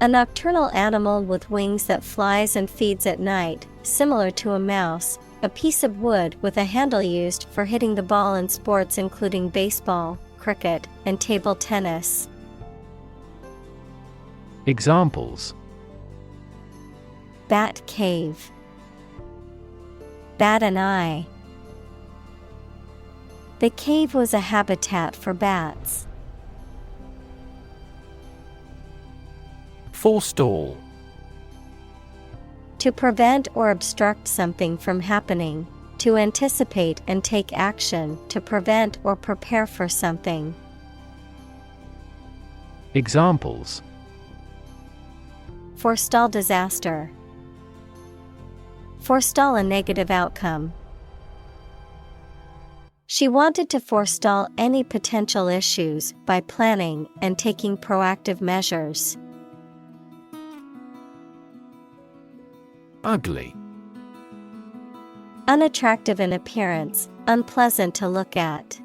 A nocturnal animal with wings that flies and feeds at night, similar to a mouse, a piece of wood with a handle used for hitting the ball in sports including baseball, cricket, and table tennis. Examples: Bat cave. Bat an eye. The cave was a habitat for bats. Forestall. To prevent or obstruct something from happening, to anticipate and take action to prevent or prepare for something. Examples: Forestall disaster. Forestall a negative outcome. She wanted to forestall any potential issues by planning and taking proactive measures. Ugly. Unattractive in appearance, unpleasant to look at.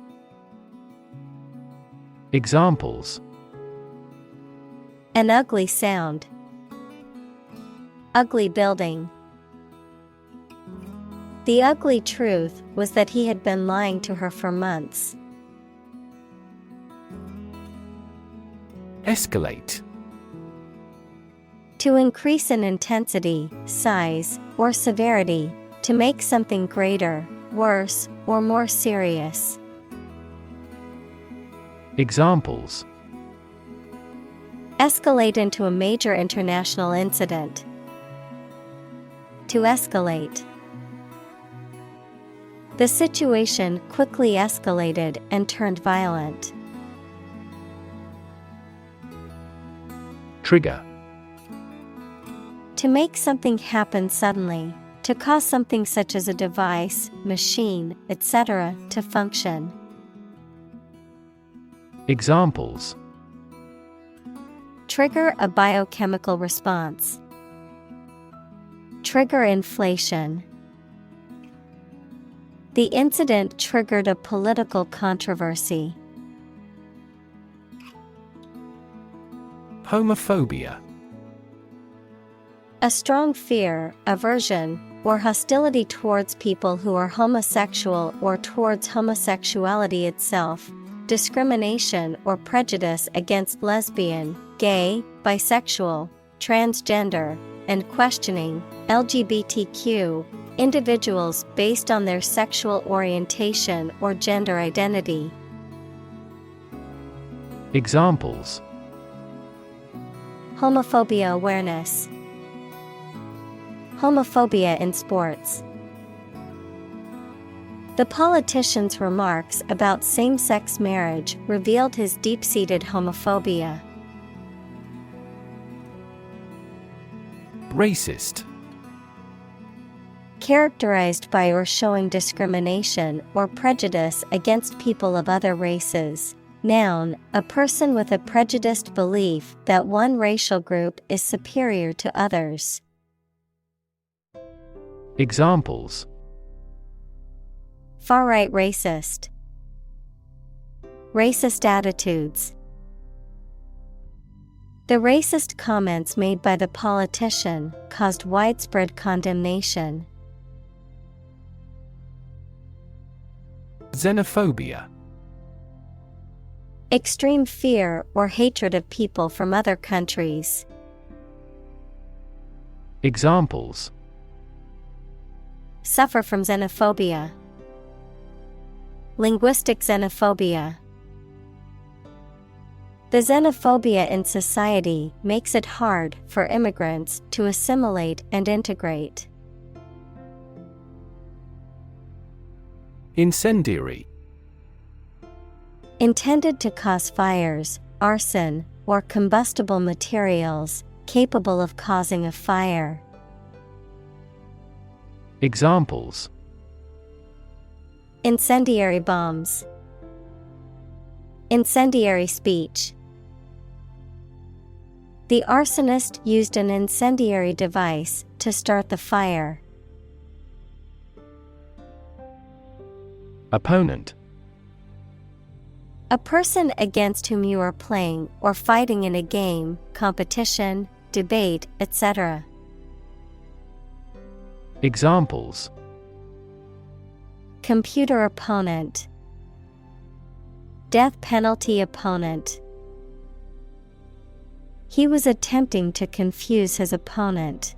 Examples: An ugly sound. Ugly building. The ugly truth was that he had been lying to her for months. Escalate. To increase in intensity, size, or severity, to make something greater, worse, or more serious. Escalate into a major international incident. To escalate. The situation quickly escalated and turned violent. Trigger. To make something happen suddenly, to cause something such as a device, machine, etc., to function. Examples. Trigger a biochemical response. Trigger inflation. The incident triggered a political controversy. Homophobia. A strong fear, aversion, or hostility towards people who are homosexual or towards homosexuality itself. Discrimination or prejudice against lesbian, gay, bisexual, transgender, and questioning LGBTQ individuals based on their sexual orientation or gender identity. Examples. Homophobia awareness. Homophobia in sports. The politician's remarks about same-sex marriage revealed his deep-seated homophobia. Racist. Characterized by or showing discrimination or prejudice against people of other races. Noun, a person with a prejudiced belief that one racial group is superior to others. Examples. Far-right racist. Racist attitudes. The racist comments made by the politician caused widespread condemnation. Xenophobia. Extreme fear or hatred of people from other countries. Examples. Suffer from xenophobia. Linguistic xenophobia. The xenophobia in society makes it hard for immigrants to assimilate and integrate. Incendiary. Intended to cause fires, arson, or combustible materials capable of causing a fire. Examples. Incendiary bombs. Incendiary speech. The arsonist used an incendiary device to start the fire. Opponent. A person against whom you are playing or fighting in a game, competition, debate, etc. Examples. Computer opponent. Death penalty opponent. He was attempting to confuse his opponent.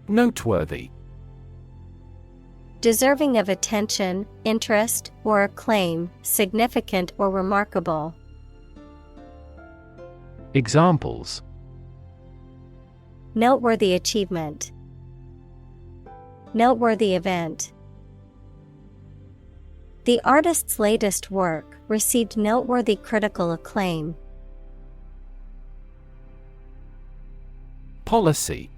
Noteworthy. Deserving of attention, interest, or acclaim, significant or remarkable. Examples. Noteworthy achievement. Noteworthy event. The artist's latest work received noteworthy critical acclaim. Policy.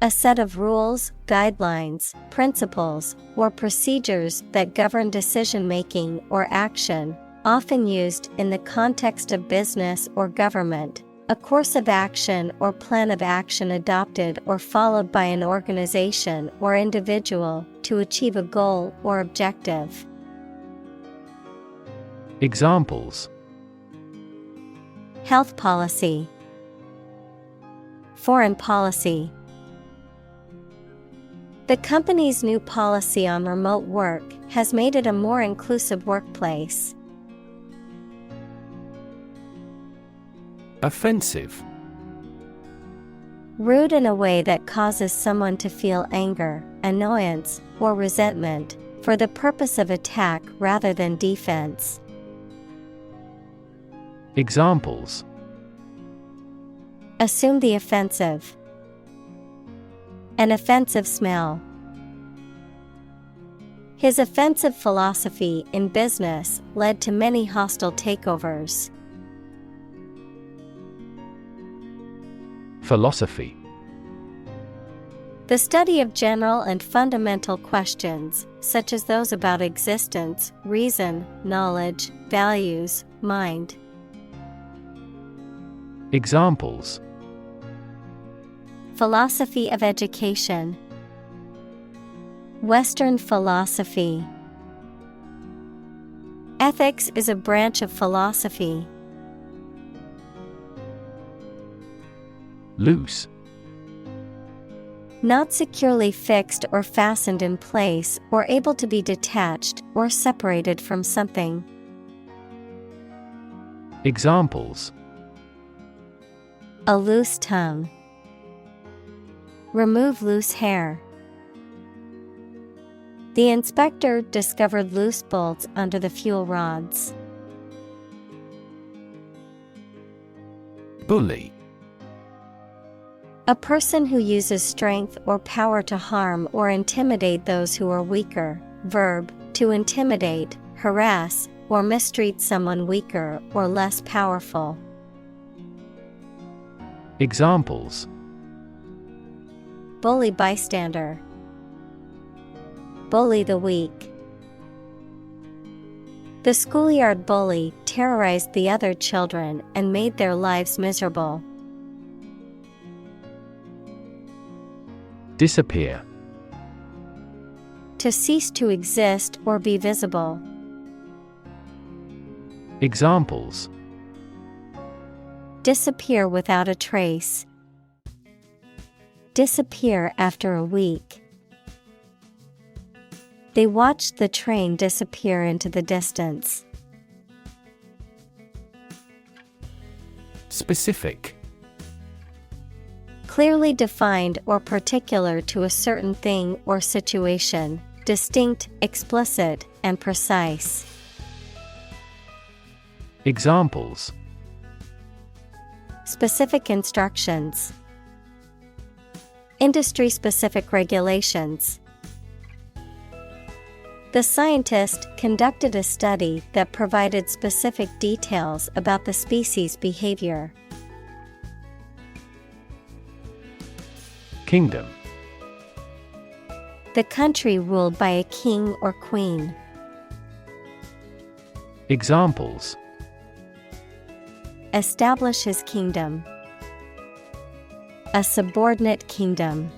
A set of rules, guidelines, principles, or procedures that govern decision-making or action, often used in the context of business or government. A course of action or plan of action adopted or followed by an organization or individual to achieve a goal or objective. Examples. Health policy. Foreign policy. The company's new policy on remote work has made it a more inclusive workplace. Offensive. Rude in a way that causes someone to feel anger, annoyance, or resentment, for the purpose of attack rather than defense. Examples: assume the offensive. An offensive smell. His offensive philosophy in business led to many hostile takeovers. Philosophy. The study of general and fundamental questions, such as those about existence, reason, knowledge, values, mind. Examples: philosophy of education. Western philosophy. Ethics is a branch of philosophy. Loose. Not securely fixed or fastened in place, or able to be detached or separated from something. Examples: a loose tongue. Remove loose hair. The inspector discovered loose bolts under the fuel rods. Bully. A person who uses strength or power to harm or intimidate those who are weaker. Verb, to intimidate, harass, or mistreat someone weaker or less powerful. Examples: bully bystander. Bully the weak. The schoolyard bully terrorized the other children and made their lives miserable. Disappear. To cease to exist or be visible. Examples: disappear without a trace. Disappear after a week. They watched the train disappear into the distance. Specific. Clearly defined or particular to a certain thing or situation, distinct, explicit, and precise. Examples: specific instructions. Industry-specific regulations. The scientist conducted a study that provided specific details about the species' behavior. Kingdom. The country ruled by a king or queen. Examples: establish his kingdom. A subordinate kingdom.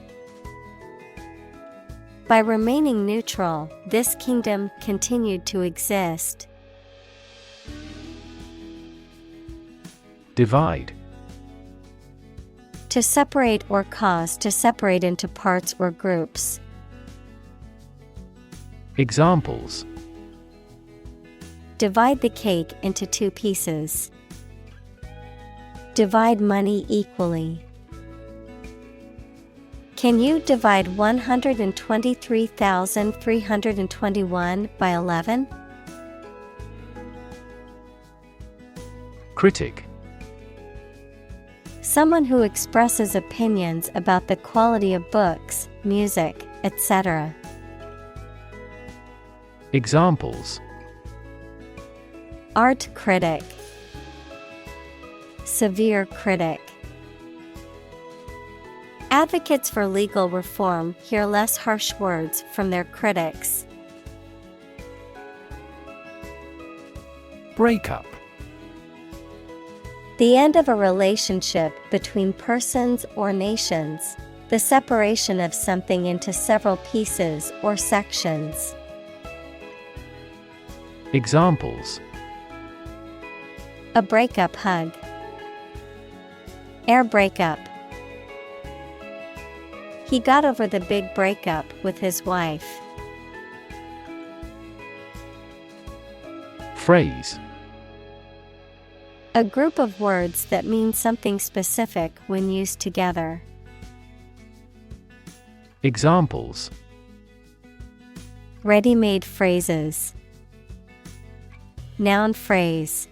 By remaining neutral, this kingdom continued to exist. Divide. To separate or cause to separate into parts or groups. Examples: divide the cake into 2 pieces. Divide money equally. Can you divide 123,321 by 11? Critic. Someone who expresses opinions about the quality of books, music, etc. Examples: art critic. Severe critic. Advocates for legal reform hear less harsh words from their critics. Breakup. The end of a relationship between persons or nations. The separation of something into several pieces or sections. Examples: a breakup hug. Air breakup. He got over the big breakup with his wife. Phrase. A group of words that mean something specific when used together. Examples: ready-made phrases. Noun phrase.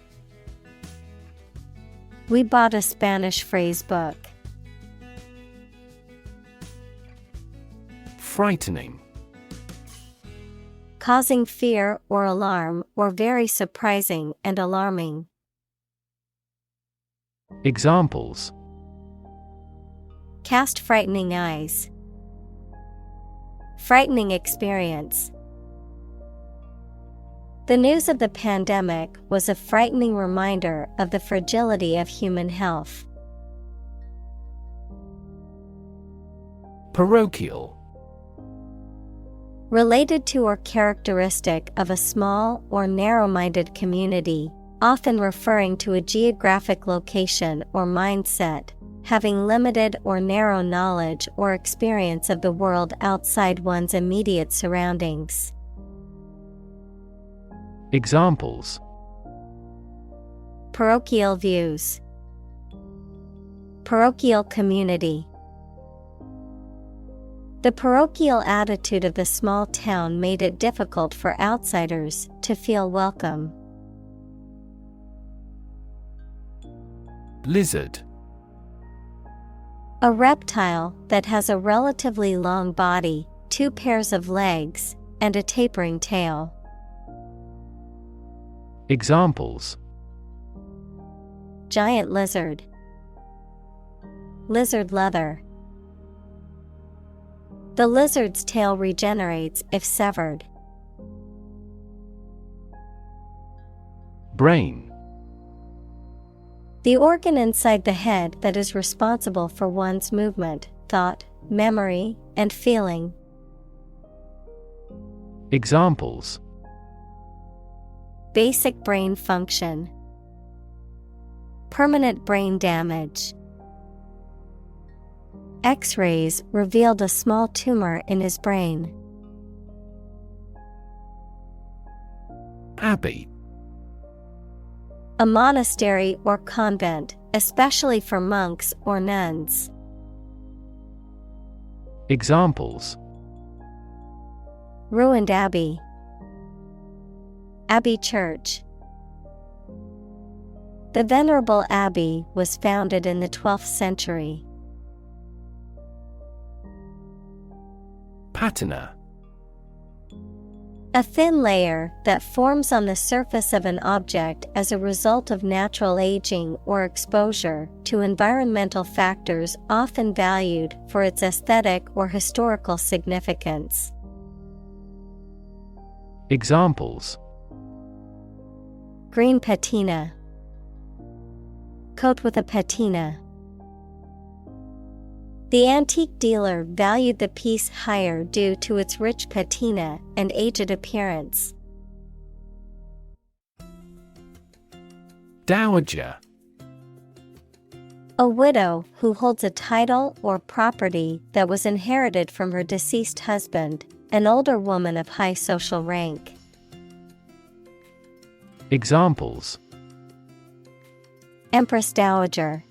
We bought a Spanish phrase book. Frightening. Causing fear or alarm, or very surprising and alarming. Examples: Cast frightening eyes. Frightening experience. The news of the pandemic was a frightening reminder of the fragility of human health. Parochial. Related to or characteristic of a small or narrow-minded community, often referring to a geographic location or mindset, having limited or narrow knowledge or experience of the world outside one's immediate surroundings. Examples: Parochial views. Parochial community. The parochial attitude of the small town made it difficult for outsiders to feel welcome. Lizard. A reptile that has a relatively long body, 2 pairs of legs, and a tapering tail. Examples: Giant lizard. Lizard leather. The lizard's tail regenerates if severed. Brain. The organ inside the head that is responsible for one's movement, thought, memory, and feeling. Examples: Basic brain function. Permanent brain damage. X-rays revealed a small tumor in his brain. Abbey. A monastery or convent, especially for monks or nuns. Examples: Ruined abbey. Abbey church. The Venerable Abbey was founded in the 12th century. Patina. A thin layer that forms on the surface of an object as a result of natural aging or exposure to environmental factors, often valued for its aesthetic or historical significance. Examples: Green patina. Coat with a patina. The antique dealer valued the piece higher due to its rich patina and aged appearance. Dowager. A widow who holds a title or property that was inherited from her deceased husband, an older woman of high social rank. Examples: Empress Dowager.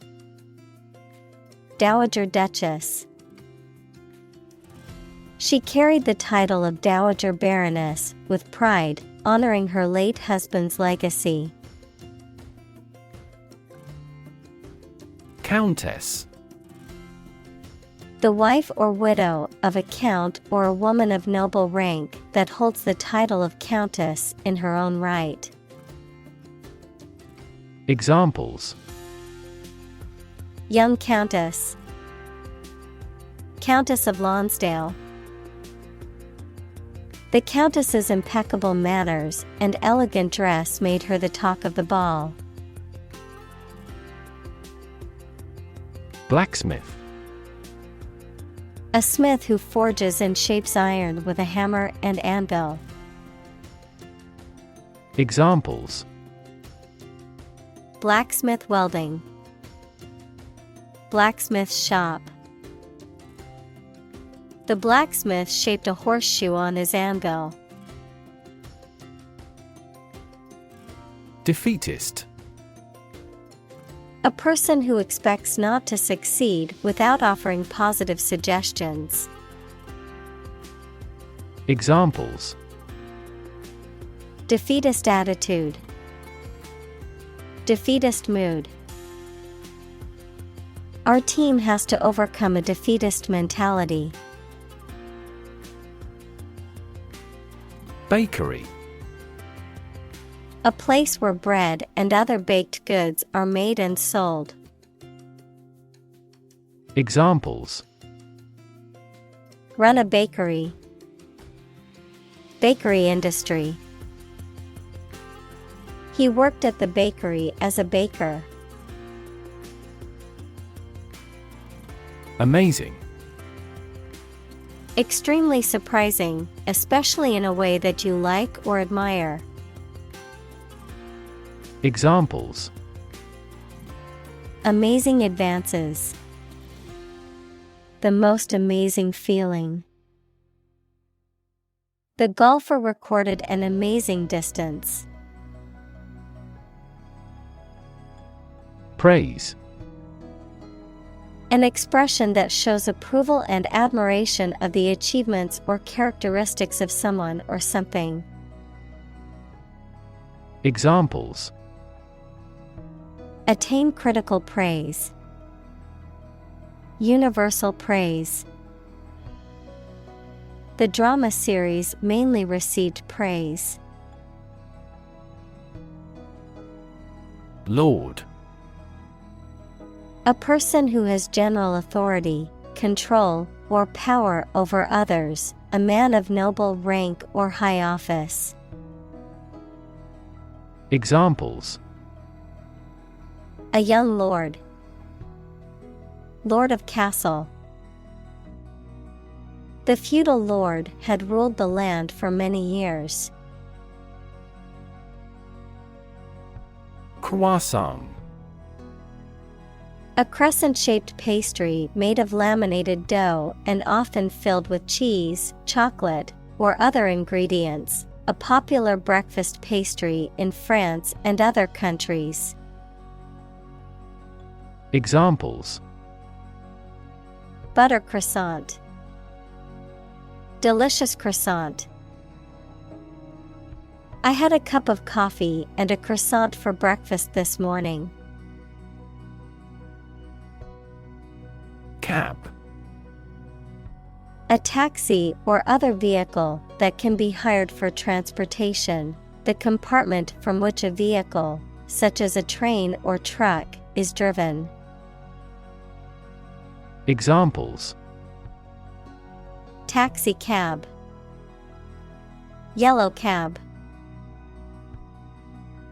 Dowager Duchess. She carried the title of Dowager Baroness with pride, honoring her late husband's legacy. Countess. The wife or widow of a count or a woman of noble rank that holds the title of countess in her own right. Examples: Young countess. Countess of Lonsdale. The countess's impeccable manners and elegant dress made her the talk of the ball. Blacksmith. A smith who forges and shapes iron with a hammer and anvil. Examples: Blacksmith welding. Blacksmith's shop. The blacksmith shaped a horseshoe on his anvil. Defeatist. A person who expects not to succeed without offering positive suggestions. Examples: Defeatist attitude. Defeatist mood. Our team has to overcome a defeatist mentality. Bakery. A place where bread and other baked goods are made and sold. Examples: Run a bakery. Bakery industry. He worked at the bakery as a baker. Amazing. Extremely surprising, especially in a way that you like or admire. Examples: Amazing advances. The most amazing feeling. The golfer recorded an amazing distance. Praise. An expression that shows approval and admiration of the achievements or characteristics of someone or something. Examples: Attain critical praise. Universal praise. The drama series mainly received praise. Lord. A person who has general authority, control, or power over others, a man of noble rank or high office. Examples: A young lord. Lord of castle. The feudal lord had ruled the land for many years. Croissant. A crescent-shaped pastry made of laminated dough and often filled with cheese, chocolate, or other ingredients, a popular breakfast pastry in France and other countries. Examples: Butter croissant. Delicious croissant. I had a cup of coffee and a croissant for breakfast this morning. Cab. A taxi or other vehicle that can be hired for transportation, the compartment from which a vehicle, such as a train or truck, is driven. Examples: Taxi cab. Yellow cab.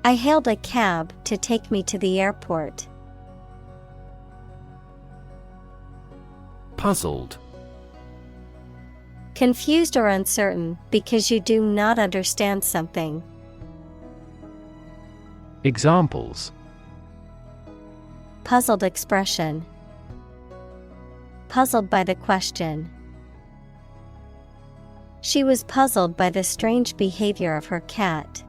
I hailed a cab to take me to the airport. Puzzled. Confused or uncertain because you do not understand something. Examples: Puzzled expression. Puzzled by the question. She was puzzled by the strange behavior of her cat.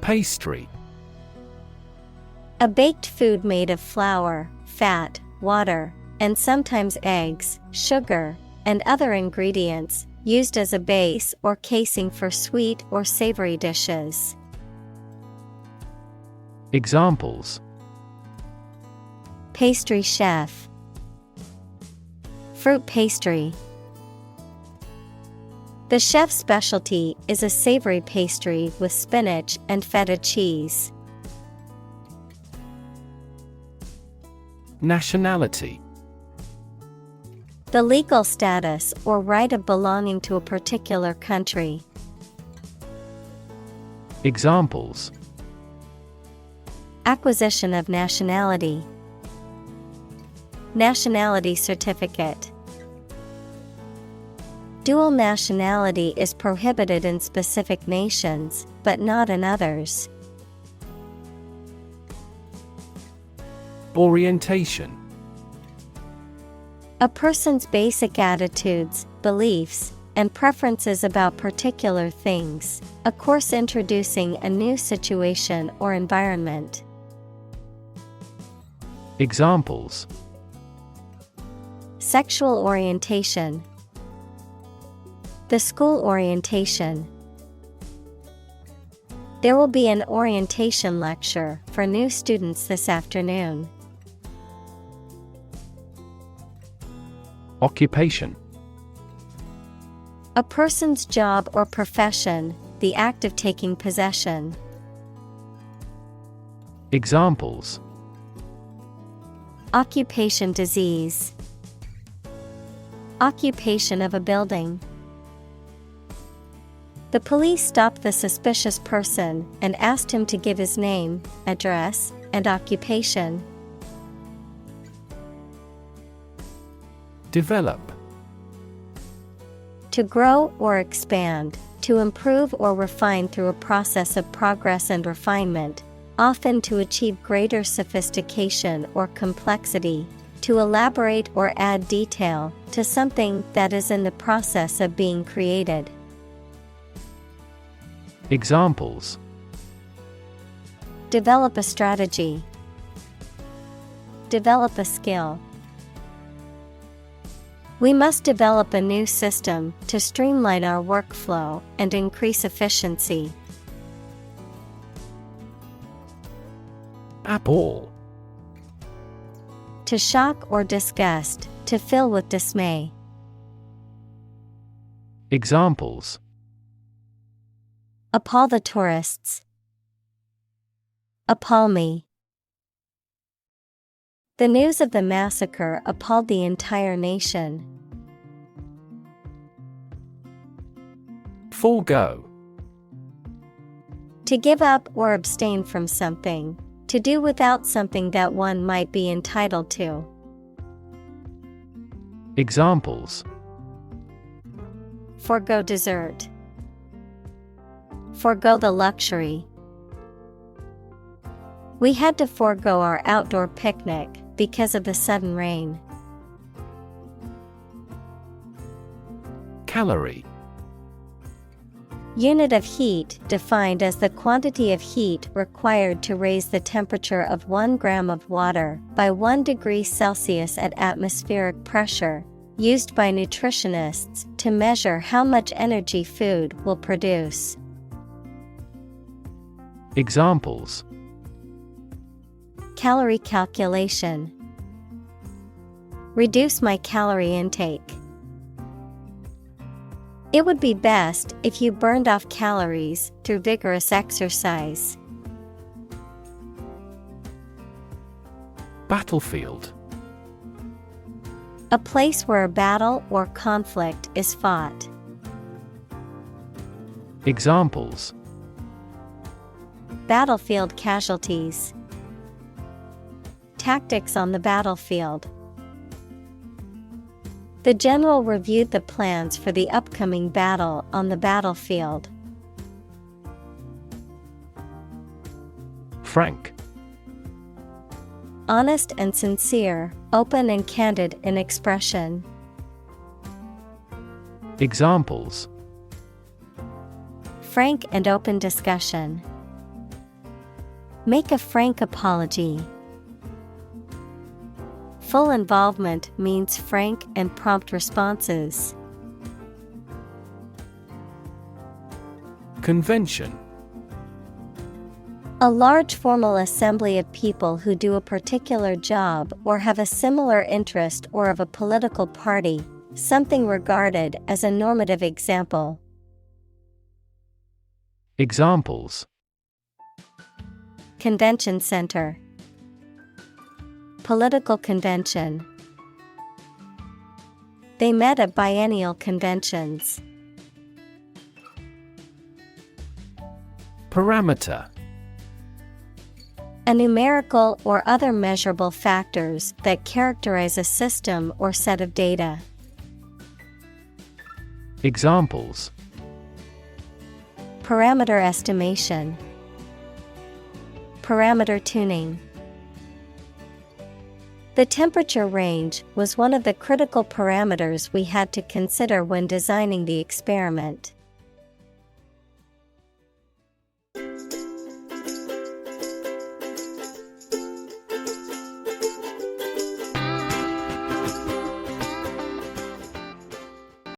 Pastry. A baked food made of flour, fat, water, and sometimes eggs, sugar, and other ingredients, used as a base or casing for sweet or savory dishes. Examples: Pastry chef. Fruit pastry. The chef's specialty is a savory pastry with spinach and feta cheese. Nationality. The legal status or right of belonging to a particular country. Examples: Acquisition of nationality. Nationality certificate. Dual nationality is prohibited in specific nations, but not in others. Orientation. A person's basic attitudes, beliefs, and preferences about particular things, a course introducing a new situation or environment. Examples: Sexual orientation. The school orientation. There will be an orientation lecture for new students this afternoon. Occupation. A person's job or profession, the act of taking possession. Examples: Occupation disease. Occupation of a building. The police stopped the suspicious person and asked him to give his name, address, and occupation. Develop. To grow or expand, to improve or refine through a process of progress and refinement, often to achieve greater sophistication or complexity, to elaborate or add detail to something that is in the process of being created. Examples: Develop a strategy. Develop a skill. We must develop a new system to streamline our workflow and increase efficiency. Appall. To shock or disgust, to fill with dismay. Examples: Appall the tourists. Appall me. The news of the massacre appalled the entire nation. Forego. To give up or abstain from something, to do without something that one might be entitled to. Examples: Forgo dessert. Forgo the luxury. We had to forego our outdoor picnic because of the sudden rain. Calorie. Unit of heat defined as the quantity of heat required to raise the temperature of 1 gram of water by 1 degree Celsius at atmospheric pressure, used by nutritionists to measure how much energy food will produce. Examples: Calorie calculation. Reduce my calorie intake. It would be best if you burned off calories through vigorous exercise. Battlefield. A place where a battle or conflict is fought. Examples: Battlefield casualties. Tactics on the battlefield. The general reviewed the plans for the upcoming battle on the battlefield. Frank. Honest and sincere, open and candid in expression. Examples: Frank and open discussion. Make a frank apology. Full involvement means frank and prompt responses. Convention. A large formal assembly of people who do a particular job or have a similar interest or of a political party, something regarded as a normative example. Examples: Convention center. Political convention. They met at biennial conventions. Parameter. A numerical or other measurable factors that characterize a system or set of data. Examples: Parameter estimation. Parameter tuning. The temperature range was one of the critical parameters we had to consider when designing the experiment.